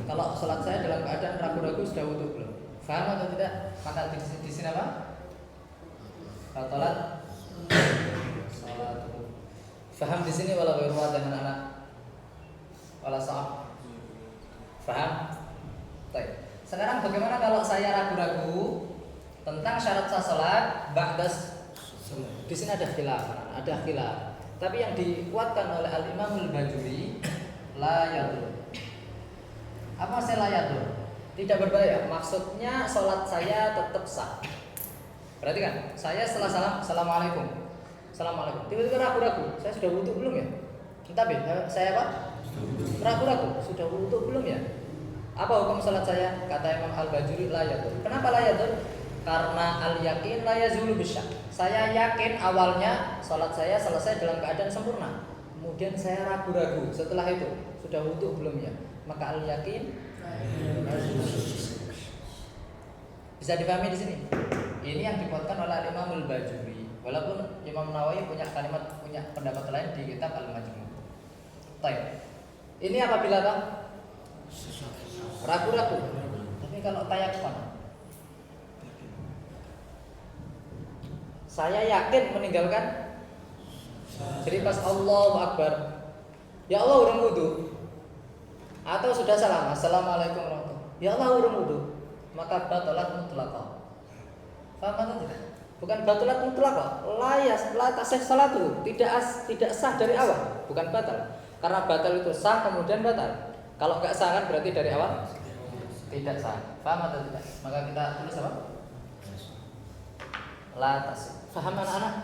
kalau salat saya dalam keadaan ragu-ragu sudah wudu belum. Paham atau tidak? Maka di sini apa? Batalat salat. Faham di sini wala ghairu wadih anak-anak. Wala sa'ab. Faham? Baik. Sekarang bagaimana kalau saya ragu-ragu tentang syarat sah salat ba'das? Di sini ada khilaf. Tapi yang dikuatkan oleh Al-Imam Al-Bajuri, la yadur. Apa maksudnya la yadur? Tidak berbahaya. Maksudnya salat saya tetap sah. Perhatikan, saya setelah salam, assalamualaikum. Tiba-tiba ragu-ragu, saya sudah wudu belum ya? Tapi saya apa? Ragu-ragu, sudah wudu belum ya? Apa hukum salat saya? Kata Imam Al-Bajuri, la yadur. Kenapa la yadur? Karena al-yakin la yazulu bisyak. Saya yakin awalnya salat saya selesai dalam keadaan sempurna. Kemudian saya ragu-ragu setelah itu, sudah wudu belum ya? Maka al-yakin Bisa dipahami di sini. Ini yang dikuatkan oleh Imam Al-Bajuri. Walaupun Imam Nawawi punya pendapat lain di kitab Al-Majmu'. Baik. Ini apabila apa? Ragu-ragu. Tapi kalau tayakon, saya yakin meninggalkan. Jadi pas Allahu Akbar, ya Allah urung wudu, atau sudah salam, Assalamualaikum warahmatullahi, ya Allah urung wudu, maka batalat mutlaqah. Paham atau tidak? Bukan batalat mutlaqah, la tasih salatu, tidak sah dari awal, bukan batal. Karena batal itu sah kemudian batal. Kalau enggak sah kan berarti dari awal tidak sah. Paham atau tidak? Maka kita tulis apa? La tasih. Paham anak-anak?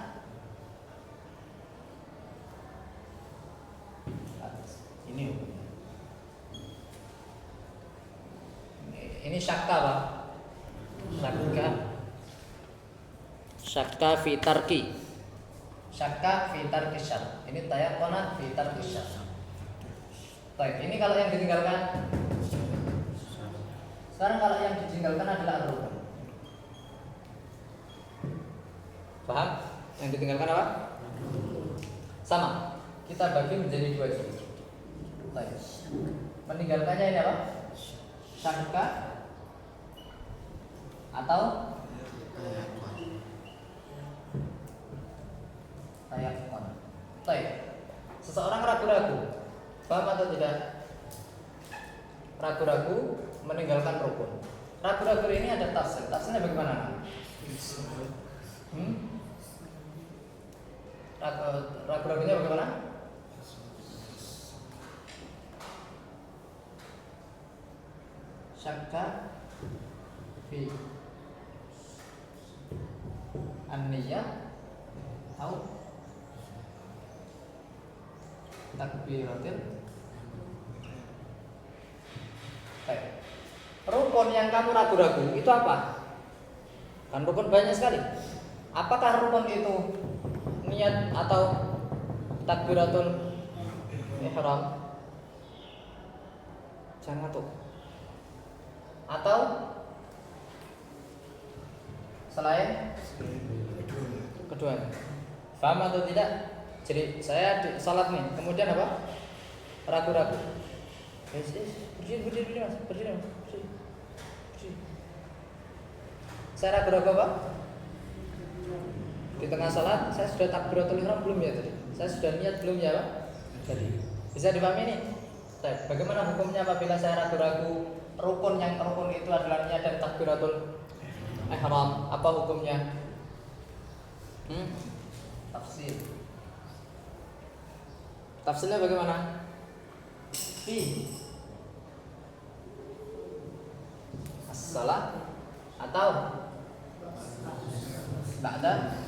Ini hukumnya. Ini syakka Pak. Syakka fi tarki. Syakka fi tarki syar. Ini tayaqona fi tarki syar. Baik, ini kalau yang ditinggalkan. Sekarang kalau yang ditinggalkan adalah rukun. Paham? Yang ditinggalkan apa? Sama. Kita bagi menjadi dua jenis. Baik. Meninggalkannya ini apa? Syakka atau tayakon. Baik. Seseorang ragu-ragu, paham atau tidak? Ragu-ragu meninggalkan rukun. Ragu-ragu ini ada tafsir. Tafsirnya bagaimana? Ragu-ragunya bagaimana? Syakka fi an-niyah atau takbiratil. Baik. Rukun yang kamu ragu-ragu itu apa? Kan rukun banyak sekali. Apakah rukun itu niat atau takbiratul ihram? Jangan tuh. Atau selain keduanya? Paham atau tidak? Jadi saya di salat nih, kemudian apa? Ragu-ragu. Berdiri mas, berdiri. Saya ragu-ragu apa? Di tengah salat, saya sudah takbiratul ihram belum ya tadi? Saya sudah niat belum ya Pak? Tadi. Bisa dipahami nih? Bagaimana hukumnya apabila saya ragu-ragu? Rukun itu adalah niat dan takbiratul ihram. Apa hukumnya? Tafsir. Tafsirnya bagaimana? Fi as-salat atau ba'da.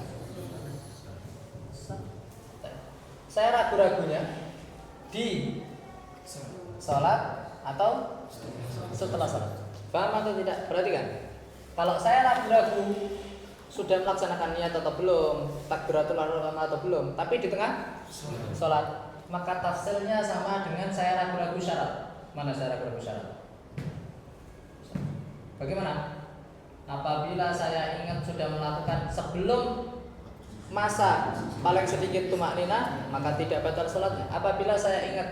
Saya ragu-ragunya di salat atau setelah salat. Paham atau tidak? Perhatikan. Kalau saya ragu-ragu sudah melaksanakan niat atau belum, takbiratul ihram atau belum, tapi di tengah salat, maka tafsirnya sama dengan saya ragu-ragu syarat. Mana saya ragu-ragu syarat? Bagaimana? Apabila saya ingat sudah melakukan sebelum masa paling sedikit tumaknina, maka tidak batal salatnya. Apabila saya ingat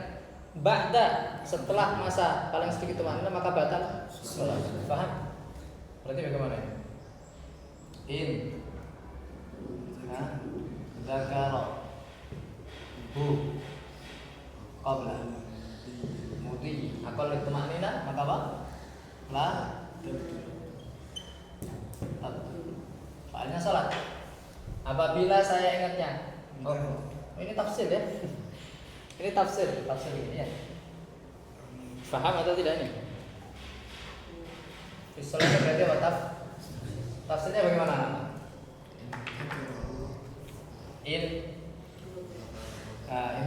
ba'da setelah masa paling sedikit tumaknina, maka batal salat. Paham? Berarti bagaimana? In dzakara hu qabla mudi akal tumaknina, maka apa? La soalnya salat. Apabila saya ingatnya, ini tafsir ya. Ini tafsir ini ya. Paham atau tidak nih? Istilah berarti apa? Tafsirnya bagaimana? In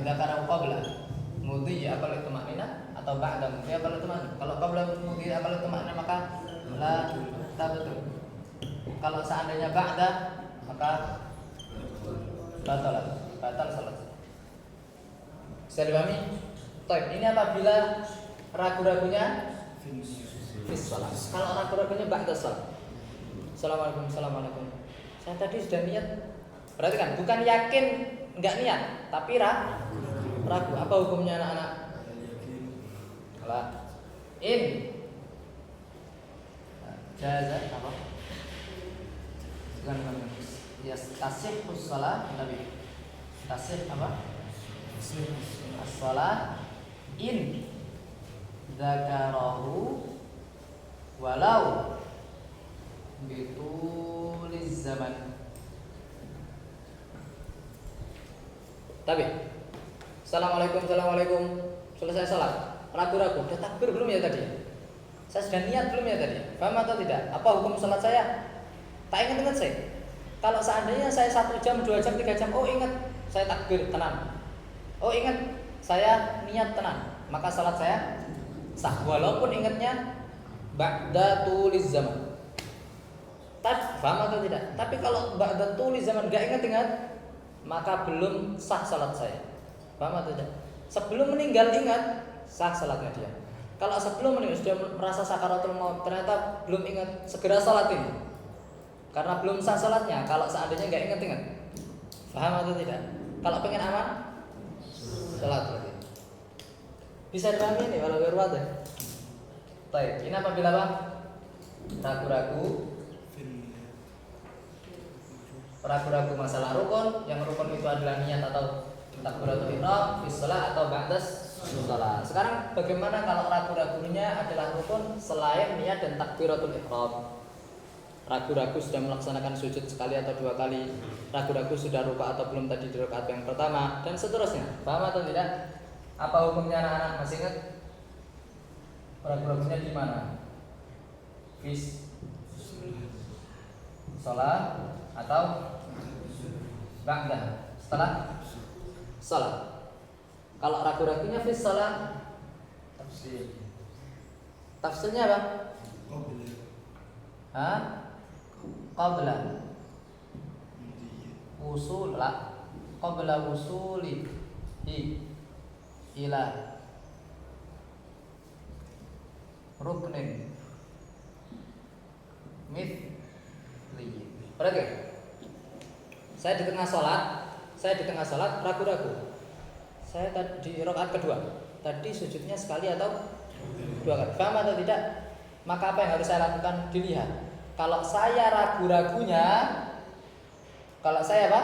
dzakara qabla mudi akal tumaknina atau ba'da mudi akal tumaknina. Kalau qabla mudi akal tumaknina maka la tabtu. Kalau seandainya ba'da maka batal salat. Bisa dipahami? Baik, ini apabila ragu-ragunya fis salat. Kalau ragu-ragunya ba'da salat. Assalamualaikum, assalamualaikum. Saya tadi sudah niat. Berarti kan bukan yakin nggak niat, tapi ragu. Apa hukumnya anak-anak? Alah. In. Jaza apa? Bukan. Ya tasih shalah Nabi. Tasih apa? As-shalah in dzakarahu walau bituliz zaman. Tapi Assalamualaikum, assalamualaikum. Selesai salat, ragu-ragu, udah takbir belum ya tadi? Saya sudah niat belum ya tadi? Paham atau tidak? Apa hukum salat saya? Tak ingat saya. Kalau seandainya saya 1 jam, 2 jam, 3 jam, oh ingat saya takbir tenang. Oh ingat saya niat tenang, maka salat saya sah walaupun ingatnya ba'da tuliz zaman. Paham atau tidak? Tapi kalau ba'da tuliz zaman enggak ingat, maka belum sah salat saya. Paham atau tidak? Sebelum meninggal ingat, sah salatnya dia. Kalau sebelum meninggal sudah merasa sakaratul maut, ternyata belum ingat, segera salat ini. Karena belum sah salatnya. Kalau seandainya enggak ingat. Paham atau tidak? Kalau pengen aman, salat berarti. Bisa dipahami ini kalau berbuat ya. Baik, ini apabila apa? Ragu-ragu masalah rukun, yang rukun itu adalah niat atau takbiratul ihram, fi shalah atau ba'das shalah. Sekarang bagaimana kalau ragu-ragunya adalah rukun selain niat dan takbiratul ihram? Ragu-ragu sudah melaksanakan sujud sekali atau 2 kali, ragu-ragu sudah ruku atau belum tadi di rakaat yang pertama, dan seterusnya. Paham atau tidak? Apa hukumnya anak-anak? Masih ingat? Ragu-ragunya di mana? Fis shalah atau ba'da setelah salat. Kalau ragu-ragunya fis shalah, tafsirnya apa? Qabla usuli ila ruknin mithli. Berarti saya di tengah salat ragu-ragu. Saya di rakaat kedua. Tadi sujudnya sekali atau 2 kali. Paham atau tidak? Maka apa yang harus saya lakukan? Dilihat. Kalau saya ragu-ragunya, kalau saya apa?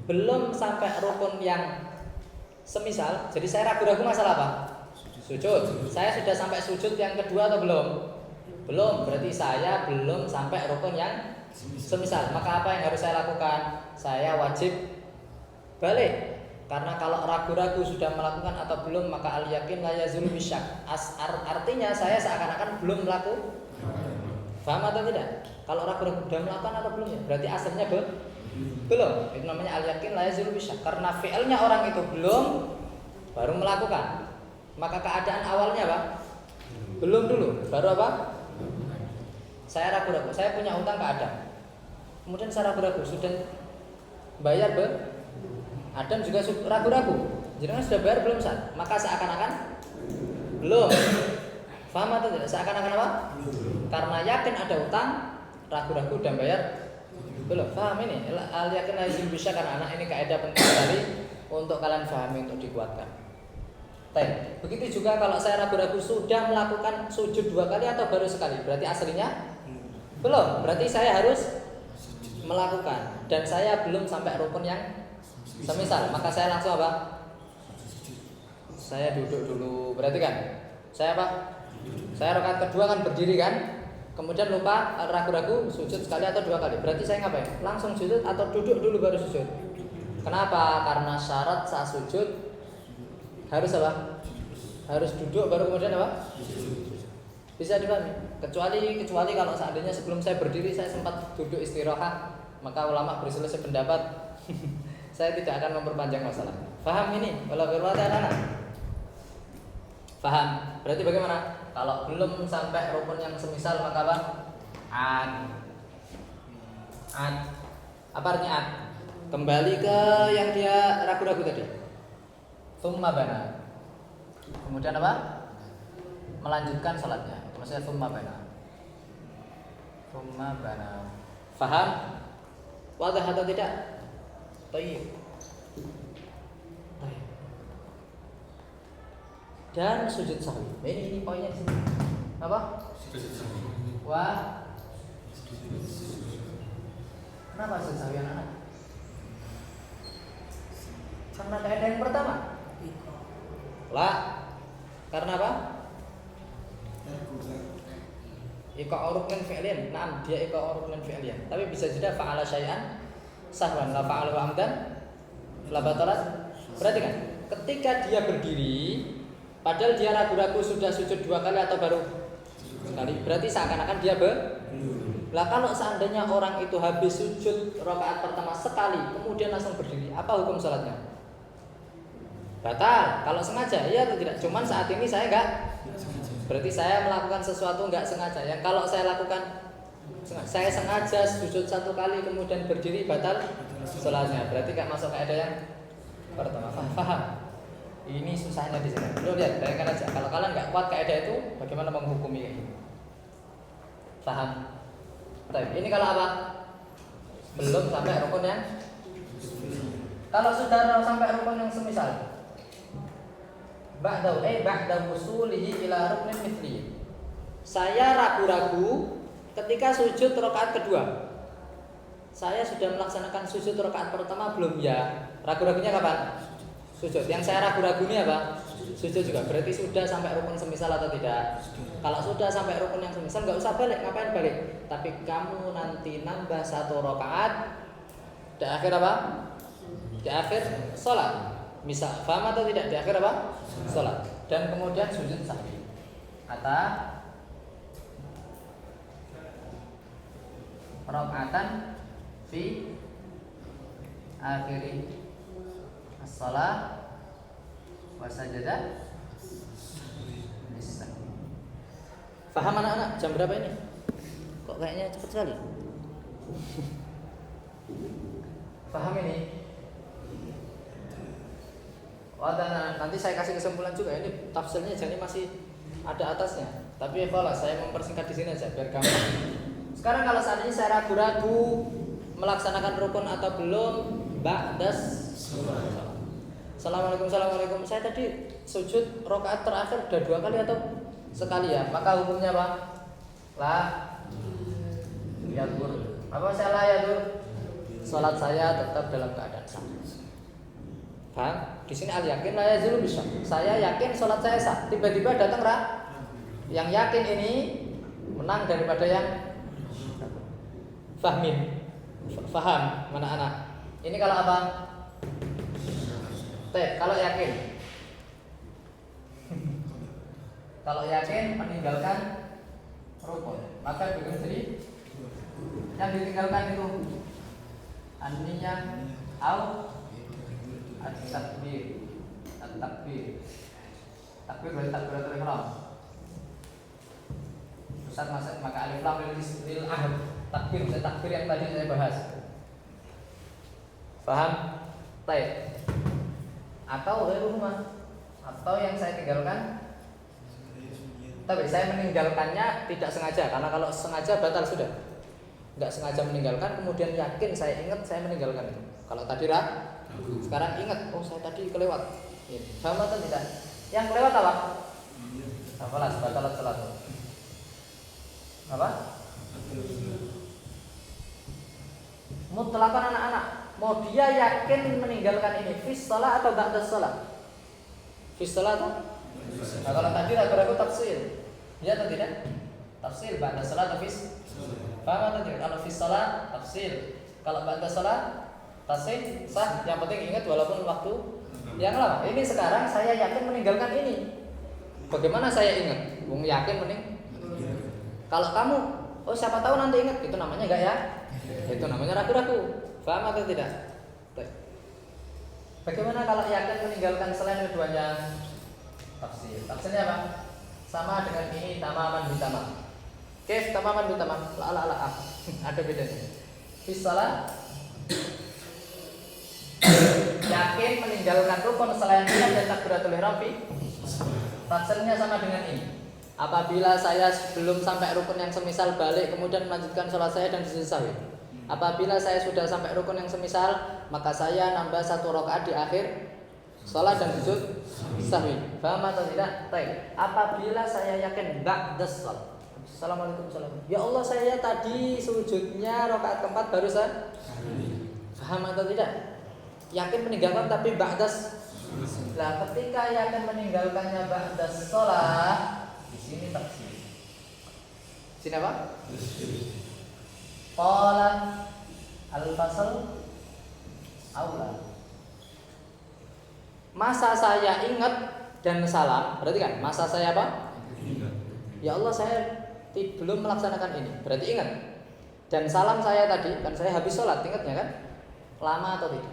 Belum sampai rukun yang semisal. Jadi saya ragu-ragu masalah apa? Sujud. Saya sudah sampai sujud yang kedua atau belum? Belum. Berarti saya belum sampai rukun yang semisal. Maka apa yang harus saya lakukan? Saya wajib balik. Karena kalau ragu-ragu sudah melakukan atau belum, maka al-yakin la yazulu bisyak. Artinya saya seakan-akan belum melakukan. Paham atau tidak? Kalau ragu-ragu sudah melakukan atau belum ya? Berarti aslinya belum. Itu namanya al-yakin la yazulu bisyak. Karena fi'ilnya orang itu belum, baru melakukan. Maka keadaan awalnya apa? Belum dulu. Baru apa? Saya ragu-ragu. Saya punya utang ke Adam. Kemudian saya ragu-ragu. Sudah bayar Adam juga ragu-ragu. Jangan sudah bayar belum Ustaz? Maka seakan-akan belum. Paham atau tidak? Seakan-akan apa? Karena yakin ada utang, ragu-ragu dan bayar belum. Paham ini? Al-yakin lazim bisa, karena anak ini kaidah penting sekali untuk kalian pahami, untuk dikuatkan. Baik. Begitu juga kalau saya ragu-ragu sudah melakukan sujud 2 kali atau baru sekali, berarti aslinya belum. Berarti saya harus melakukan, dan saya belum sampai rukun yang semisal. Maka saya langsung apa? Saya duduk dulu. Berarti kan saya apa? Saya rakaat kedua kan berdiri kan, kemudian lupa, ragu-ragu sujud sekali atau 2 kali. Berarti saya ngapain? Langsung sujud atau duduk dulu baru sujud? Kenapa? Karena syarat saat sujud harus apa? Harus duduk baru kemudian apa? Bisa dipahami? Kecuali kalau seandainya sebelum saya berdiri saya sempat duduk istirahat, maka ulama berselisih pendapat. Saya tidak akan memperpanjang masalah. Paham ini? Kalau berwata anak? Paham? Berarti bagaimana? Kalau belum sampai rukun yang semisal maka apa? Ad. Apa artinya ad? Kembali ke yang dia ragu-ragu tadi. Tsumma bana. Kemudian apa? Melanjutkan salatnya. Maksudnya tsumma bana. Thumma bana. Faham? Wadah atau tidak? Baik. Dan sujud sahwi. Ini poinnya di sini. Apa? Wah. Kenapa sujud sahwi anak-anak? Karena kaidah yang pertama. Lah. Karena apa? Iqa ruknin fi'liyan. Naam, dia iqa ruknin fi'liyan. Tapi bisa juga fa'ala syai'an sahwan la fa'ala wa amdan la batalat. Berarti kan ketika dia berdiri padahal dia ragu-ragu sudah sujud 2 kali atau baru sekali, berarti seakan-akan dia Lah kalau seandainya orang itu habis sujud rakaat pertama sekali kemudian langsung berdiri, apa hukum salatnya? Batal. Kalau sengaja, iya atau tidak? Cuman saat ini saya enggak. Berarti saya melakukan sesuatu enggak sengaja. Yang kalau saya lakukan saya sengaja sujud 1 kali kemudian berdiri, batal salatnya. Berarti enggak masuk kaidah yang pertama. Paham? Ini susahnya di sini. Lo lihat, bayangkan aja kalau kalian nggak kuat kaidah itu, bagaimana menghukumi ini? Paham? Baik, ini kalau apa? Belum sampai rukun yang. Kalau sudah sampai rukun yang semisal, ba'da wusulihi ila ruknin mithli. Saya ragu-ragu ketika sujud rakaat kedua. Saya sudah melaksanakan sujud rakaat pertama belum ya? Ragu-ragunya kapan? Sujud. Yang saya ragu-ragu ini apa? Sujud juga. Berarti sudah sampai rukun semisal atau tidak? Kalau sudah sampai rukun yang semisal nggak usah balik. Ngapain balik? Tapi kamu nanti nambah 1 rakaat di akhir apa? Di akhir sholat. Misal, paham atau tidak? Di akhir apa? Sholat. Dan kemudian sujud sahwi. Atau rakaatan fi akhiri as-shalah wa sajada lis-sahwi. Faham anak-anak? Jam berapa ini? Kok kayaknya cepat sekali? Faham ini? Nanti saya kasih kesimpulan juga. Ini tafsirnya jadi masih ada atasnya. Tapi kalau saya mempersingkat di sini aja biar gampang. Sekarang kalau seandainya saya ragu-ragu melaksanakan rukun atau belum, ba'das Assalamualaikum. Saya tadi sujud rakaat terakhir udah 2 kali atau sekali ya? Maka hukumnya apa? Lah yadur. Apa saya la yadur? Salat saya tetap dalam keadaan sah. Paham? Di sini al yakin la yazulu bisa. Saya yakin salat saya sah. Tiba-tiba datang yang yakin ini menang daripada yang faham mana anak? Ini kalau apa? Kalau yakin. Kalau yakin meninggalkan rukun, maka dengan jadi yang ditinggalkan itu an-niyah au at-takbir. Takbir berarti takbiratul ihram. Ustaz masuk maka alif lam lil ahad. Takbir yang tadi saya bahas. Paham? Baik. Atau rumah, atau yang saya tinggalkan. Tapi saya meninggalkannya tidak sengaja, karena kalau sengaja batal sudah. Enggak sengaja meninggalkan, kemudian yakin saya ingat saya meninggalkan itu. Kalau tadi sekarang ingat, oh saya tadi kelewat. Paham atau tidak? Yang kelewat apa? Hafalas, batalat salat. Apa? Mutlakan anak-anak. Mau dia yakin meninggalkan ini fis shalah atau ba'da shalah? Fis shalah atau? Nah, kalau tadi ragu-ragu tafsir. Ya atau tidak? Tafsir ba'da shalah atau fis? Paham atau tidak? Kalau fis shalah tafsir. Kalau ba'da shalah tafsir sah. Yang penting ingat walaupun waktu yang lama. Ini sekarang saya yakin meninggalkan ini. Bagaimana saya ingat? Bung yakin Kalau kamu, oh siapa tahu nanti ingat, itu namanya enggak ya? Itu namanya ragu-ragu. Paham atau tidak? Bagaimana kalau yakin meninggalkan selain keduanya? Tafsirnya apa? Sama dengan ini tamaman bitamam. Kif tamaman bitamam. La. Ada bedanya. Fis shalah yakin meninggalkan rukun selain niat dan takbiratul ihram. Tafsirnya sama dengan ini. Apabila saya belum sampai rukun yang semisal balik kemudian melanjutkan sholat saya dan sujud sahwi. Apabila saya sudah sampai rukun yang semisal, maka saya nambah 1 rakaat di akhir sholat dan sujud sahwi. Paham atau tidak? Baik. Apabila saya yakin ba'das sholat. Assalamualaikum warahmatullahi wabarakatuh. Ya Allah, saya tadi sujudnya rakaat keempat barusan. Paham atau tidak? Yakin meninggalkan tapi ba'das. Nah, ketika yakin meninggalkannya ba'das sholat, di sini taksir. Sini apa? Qala al-fasl aula. Masa saya ingat dan salam, berarti kan masa saya apa? Ya Allah, saya belum melaksanakan ini, berarti ingat. Dan salam saya tadi, kan saya habis sholat, ingatnya kan? Lama atau tidak?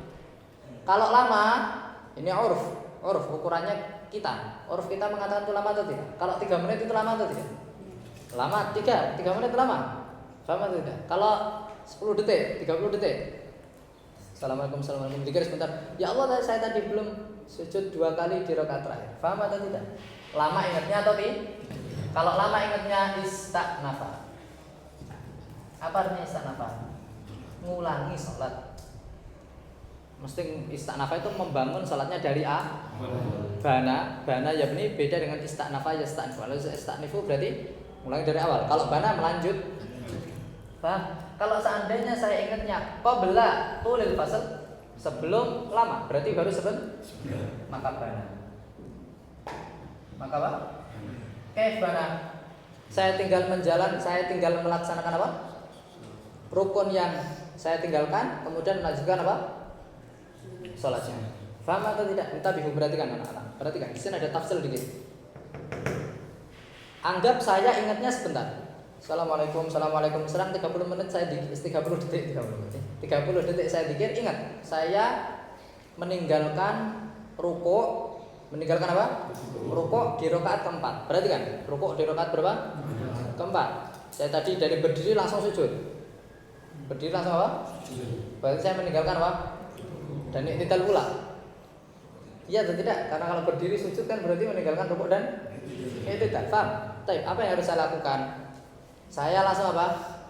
Kalau lama, ini uruf ukurannya kita. Uruf kita mengatakan itu lama atau tidak? Kalau 3 menit itu lama atau tidak? Lama, 3 menit lama. Paham atau tidak? Kalau 10 detik, 30 detik. Assalamualaikum, dikir sebentar. Ya Allah, saya tadi belum sujud 2 kali di rakaat terakhir. Paham atau tidak? Lama ingatnya atau tidak? Kalau lama ingatnya istanafa. Apa artinya istanafa? Ngulangi sholat. Mesti istanafa itu membangun sholatnya dari A. Bana yabni beda dengan istanafa yastanifu. Kalau istanifu berarti mulai dari awal. Kalau bana melanjut. Paham? Kalau seandainya saya ingatnya qabla tulil fasl, sebelum lama, berarti baru maka bana. Maka apa? Bana. Saya tinggal melaksanakan apa? Rukun yang saya tinggalkan, kemudian melanjutkan apa? Sholatnya. Faham atau tidak? Kita bingung, perhatikan anak-anak. Perhatikan, di sini ada tafsir dikit. Anggap saya ingatnya sebentar. Assalamualaikum, selang 30 menit saya dikir, 30 detik saya dikir, ingat, saya meninggalkan rukuk, meninggalkan apa? Rukuk di rakaat keempat. Berarti kan? Rukuk di rakaat berapa? Keempat. Saya tadi dari berdiri langsung sujud. Berdiri langsung apa? Berarti saya meninggalkan apa? Dan i'tidal pula. Iya atau tidak? Karena kalau berdiri sujud kan berarti meninggalkan rukuk dan i'tidal. Paham? Baik, apa yang harus saya lakukan? Saya langsung apa?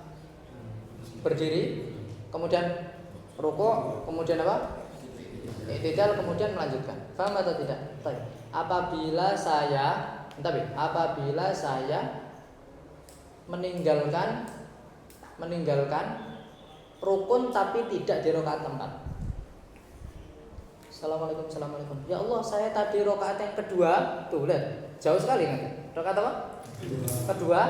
Berdiri, kemudian rukuk, kemudian apa? I'tidal, kemudian melanjutkan. Paham atau tidak? Baik. Apabila saya meninggalkan rukun tapi tidak di rakaat keempat. Assalamualaikum. Ya Allah, saya tadi rakaat yang kedua, tuh lihat, jauh sekali kan? Rakaat apa? Kedua,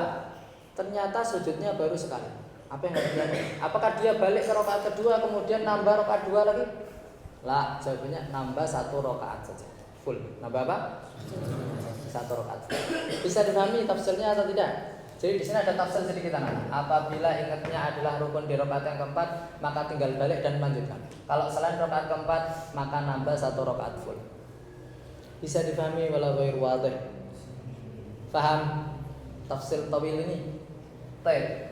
ternyata sujudnya baru sekali. Apa yang harus dilakukan? Apakah dia balik ke rakaat kedua kemudian nambah rakaat 2 lagi? Lah, jawabannya nambah 1 rakaat saja. Full. Nambah apa? 1 rakaat. Bisa dipahami tafsirnya atau tidak? Jadi di sini ada tafsir sedikit anak. Apabila ingatnya adalah rukun di rakaat yang keempat, maka tinggal balik dan melanjutkan. Kalau selain rakaat keempat, maka nambah 1 rakaat full. Bisa dipahami walau ghair wadih. Paham tafsir tawil ini? Baik.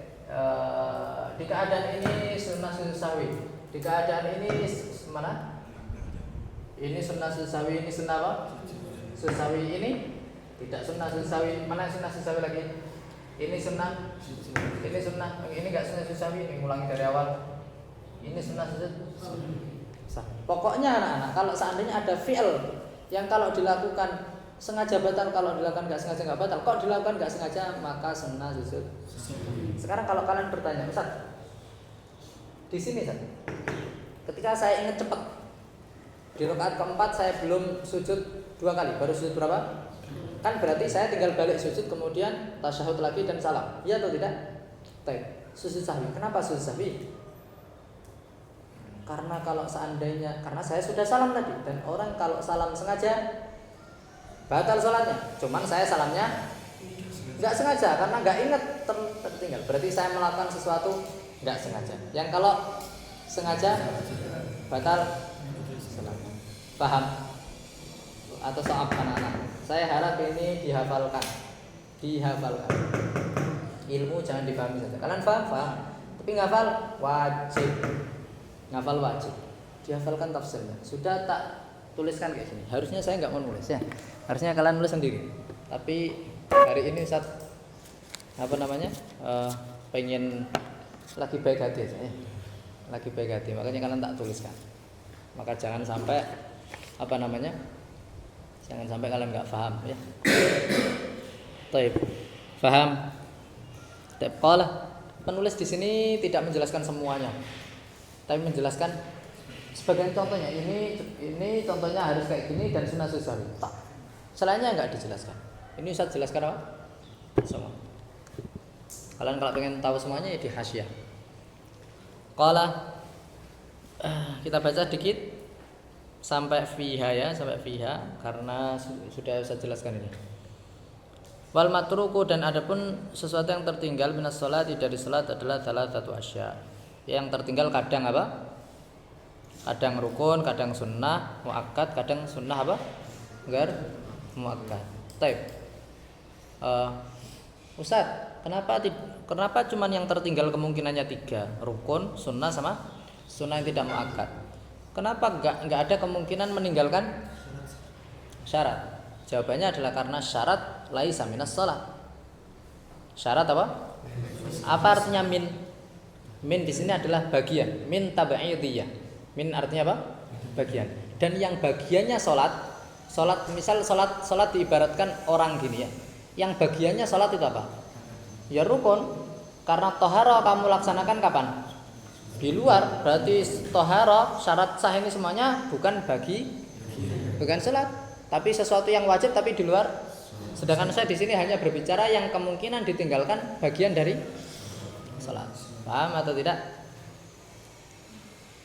Di keadaan ini sunnah sujud sahwi. Di keadaan ini mana? Ini sunnah sujud sahwi, ini sunnah apa? Sujud sahwi ini tidak sunnah sujud sahwi. Mana sunnah sujud sahwi lagi? Ini sunnah. Ini sunnah. Ini enggak sunnah sujud sahwi. Ini ulangi dari awal. Ini sunnah sujud sahwi. Pokoknya anak-anak, kalau seandainya ada fi'il yang kalau dilakukan sengaja batal, kalau dilakukan nggak sengaja nggak batal. Kalau dilakukan nggak sengaja maka sunnah sujud. Sekarang kalau kalian bertanya, Ustaz, di sini Ustaz, ketika saya ingat cepat di rakaat keempat saya belum sujud 2 kali, baru sujud berapa? Kan berarti saya tinggal balik sujud kemudian tasyahud lagi dan salam. Iya atau tidak? Baik. Sujud sahwi. Kenapa sujud sahwi? Karena kalau seandainya, karena saya sudah salam tadi, dan orang kalau salam sengaja batal sholatnya. Cuman saya salamnya nggak sengaja karena nggak ingat tertinggal. Berarti saya melakukan sesuatu nggak sengaja. Yang kalau sengaja batal sholatnya. Paham? Atau soal anak-anak? Saya harap ini dihafalkan. Ilmu jangan dipahami saja. Kalian paham? Tapi ngafal wajib. Dihafalkan tafsirnya. Sudah tak tuliskan kayak gini. Harusnya saya nggak mau nulis ya. Harusnya kalian nulis sendiri. Tapi Hari ini Ustaz pengen lagi baik hati aja ya. Lagi baik hati, makanya kalian tak tuliskan. Maka jangan sampai jangan sampai kalian nggak paham ya. Taib, paham? Qala, penulis di sini tidak menjelaskan semuanya, tapi menjelaskan sebagian contohnya. Ini contohnya harus kayak gini dan sunnah sahwi. Tak. Selainnya nggak dijelaskan. Ini Ustaz jelaskan apa? Semua. Kalian kalau pengen tahu semuanya ya di hasyiah. Qala, kita baca dikit sampai fiha ya, sampai fiha karena sudah saya jelaskan ini. Wal matruku, dan adapun sesuatu yang tertinggal minas sholati dari salat adalah thalathatu asya. Yang tertinggal kadang apa? Kadang rukun, kadang sunnah muakkad, kadang sunnah apa? Ghair muakkad. Taib. Ustaz, kenapa cuman yang tertinggal kemungkinannya 3? Rukun, sunnah sama sunnah yang tidak muakkad. Kenapa enggak ada kemungkinan meninggalkan syarat? Jawabannya adalah karena syarat laisa minas shalah. Syarat apa? Apa artinya min? Min di sini adalah bagian. Min tabaidiyah. Min artinya apa? Bagian. Dan yang bagiannya salat, misal salat diibaratkan orang gini ya. Yang bagiannya salat itu apa? Ya rukun. Karena tohara kamu laksanakan kapan? Di luar. Berarti tohara syarat sah ini semuanya bukan salat. Tapi sesuatu yang wajib tapi di luar. Sedangkan saya di sini hanya berbicara yang kemungkinan ditinggalkan bagian dari salat. Paham atau tidak?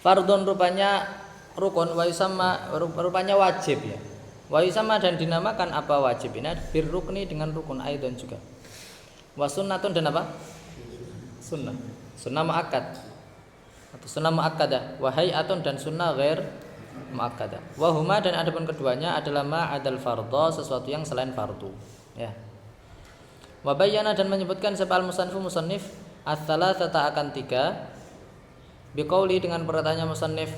Fardhun rupanya rukun, wa yusamma rupanya wajib ya. Wa yusamma dan dinamakan apa wajib ini? Bir rukni dengan rukun aidan juga. Wa sunnatun dan apa? Sunnah. Sunnah muakkad. Atau sunnah muakkadah. Wa hay'atun dan sunnah ghair muakkadah. Wa huma, dan adapun keduanya adalah ma'adal fardhu, sesuatu yang selain fardu ya. Wa bayyana, dan menyebutkan sebal musannif ats-tsalatsata akan 3 biqauli, dengan perkataannya musannif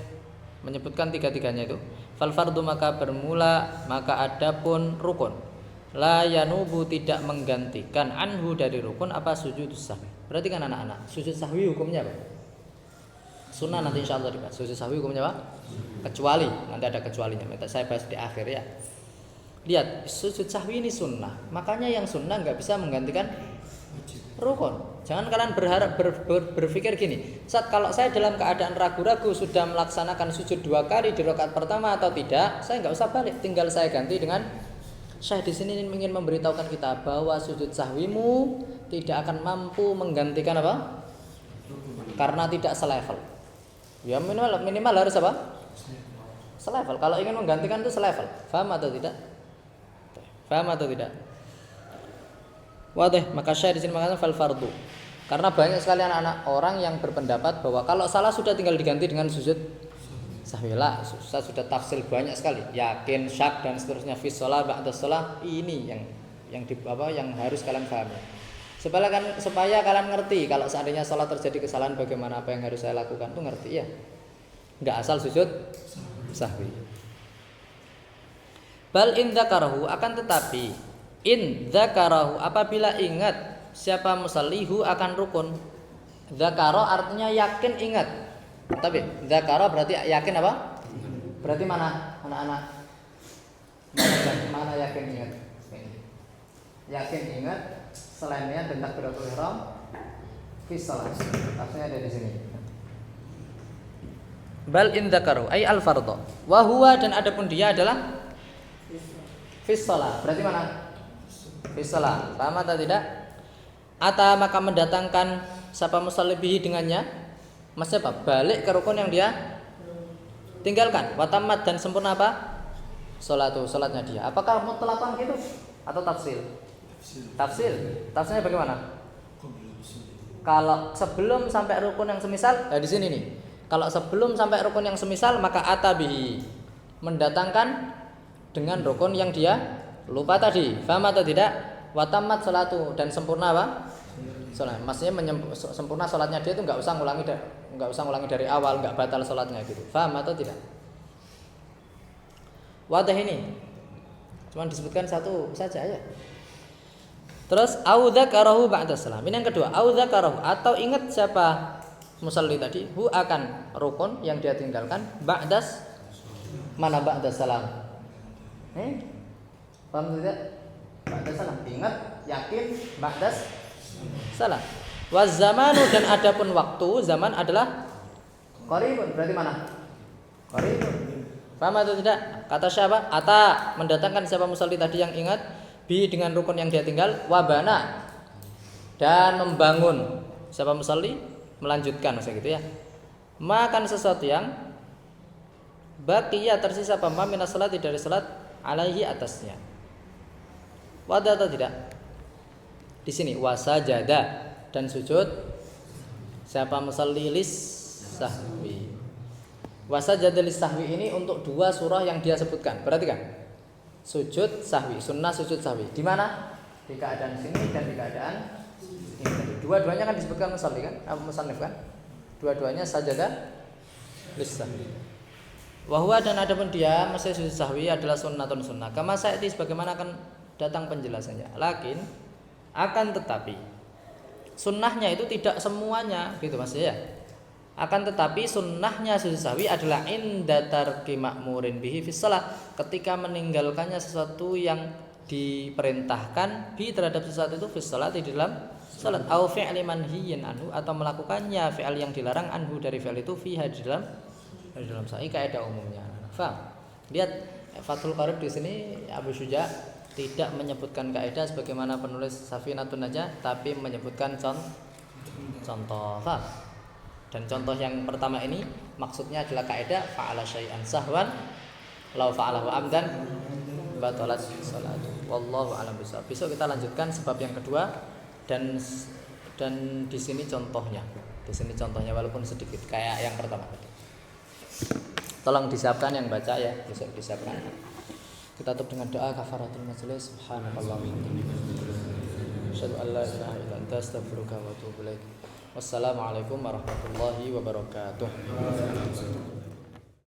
menyebutkan 3-tiganya itu. Fal fardu, maka bermula, maka adapun rukun la yanubu, tidak menggantikan anhu dari rukun apa sujud sahwi. Berarti kan anak-anak, sujud sahwi hukumnya apa? Sunnah, nanti insyaallah dibahas. Sujud sahwi hukumnya apa? Kecuali, nanti ada kecualinya. Saya bahas di akhir ya. Lihat, sujud sahwi ini sunnah. Makanya yang sunnah nggak bisa menggantikan rukun. Jangan kalian berpikir gini, saat kalau saya dalam keadaan ragu-ragu sudah melaksanakan sujud 2 kali di rakaat pertama atau tidak, saya nggak usah balik, tinggal saya ganti dengan. Saya di sini ingin memberitahukan kita bahwa sujud sahwimu tidak akan mampu menggantikan apa? Karena tidak selevel. Ya minimal harus apa? Selevel. Kalau ingin menggantikan itu selevel. Faham atau tidak? Faham atau tidak? Wadih, maka saya di sini mengatakan fal fardu. Karena banyak sekali anak-anak orang yang berpendapat bahwa kalau salah sudah tinggal diganti dengan sujud sahwi. Saya sudah tafsir banyak sekali. Yakin, syak dan seterusnya, fi shalah, ba'da shalah. Ini yang harus kalian pahami. Supaya kalian ngerti kalau seandainya sholat terjadi kesalahan bagaimana, apa yang harus saya lakukan tuh ngerti ya. Enggak asal sujud sahwi. Bal in dzakarahu, akan tetapi in dzakarahu, apabila ingat siapa musallihu akan rukun. Dzakara artinya yakin ingat. Tapi dzakara berarti yakin apa? Berarti mana anak-anak? Mana yakin ingat? Yakin ingat selainnya dan takbiratul ihram fi shalah. Artinya ada di sini. Bal in dzakaru ay al fardhu wa huwa, dan adapun dia adalah fi shalah. Berarti mana? Fi shalah. Paham atau tidak? Ata, maka mendatangkan sapa musallibihi dengannya. Maksudnya apa? Balik ke rukun yang dia tinggalkan. Wa tamat, dan sempurna apa? Salatnya dia. Apakah mutlaqan gitu atau tafsil? Tafsirnya bagaimana? Kalau sebelum sampai rukun yang semisal, di sini nih. Kalau sebelum sampai rukun yang semisal, maka atabihi, mendatangkan dengan rukun yang dia lupa tadi. Faham atau tidak? Watamat salatu, dan sempurna apa? Salat. Maksudnya sempurna salatnya dia itu nggak usah ngulangi dari awal, nggak batal salatnya gitu. Faham atau tidak? Wadah ini cuma disebutkan satu saja ya. Terus au dzakarahu ba'da salam. Ini yang kedua, au dzakarahu atau ingat siapa musalli tadi, hu akan rukun yang dia tinggalkan ba'das mana ba'da salam. Paham tidak? Ba'da salam. Ingat, yakin ba'das salam. Wa zamanu dan adapun waktu, zaman adalah qaribun. Berarti mana? Qaribun. Paham atau tidak? Kata siapa? Ata mendatangkan siapa musalli tadi yang ingat bi dengan rukun yang dia tinggal, wabana dan membangun siapa musalli melanjutkan maksudnya gitu ya. Makan sesuatu yang baqiya tersisa pama minas salati dari salat alaihi atasnya. Wadah atau tidak? Di sini wasajada dan sujud siapa musalli lis sahwi. Wasajada lis sahwi ini untuk dua surah yang dia sebutkan. Perhatikan. Sujud sahwi, sunnah sujud sahwi. Di mana? Di keadaan sini dan di keadaan ini tadi. Dua-duanya kan disebutkan musalli kan? Musannif kan? Dua-duanya sajadah lis sahwi. Wa huwa dan adapun dia mesti sujud sahwi adalah sunnatun sunnah. Kama saati sebagaimana akan datang penjelasannya. Lakin akan tetapi sunnahnya itu tidak semuanya gitu maksudnya ya. Akan tetapi sunnahnya sujud sahwi adalah inda tarki ma'murin bihi fis shalah, ketika meninggalkannya sesuatu yang diperintahkan bi terhadap sesuatu itu fis shalah di dalam salat, au fi'li manhiyin anhu atau melakukannya fi'al yang dilarang anhu dari fi'al itu fiha di dalam salat. Kaidah umumnya. Faham? Lihat Fathul Qarib di sini Abu Syuja tidak menyebutkan kaidah sebagaimana penulis Safinatun Najah, tapi menyebutkan contoh. Faham? Dan contoh yang pertama ini maksudnya adalah kaidah fa'ala syai'an sahwan law fa'alahu amdan batalat salatu. Wallahu a'lam bishawab. Besok kita lanjutkan sebab yang kedua dan di sini contohnya. Di sini contohnya walaupun sedikit kayak yang pertama tadi. Tolong disiapkan yang baca ya, besok disiapkan. Kita tutup dengan doa kafaratul majelis. Subhanallah wa bihamdihi. Asyhadu an la ilaha illa anta astaghfiruka wa atubu ilaik. Wassalamualaikum warahmatullahi wabarakatuh.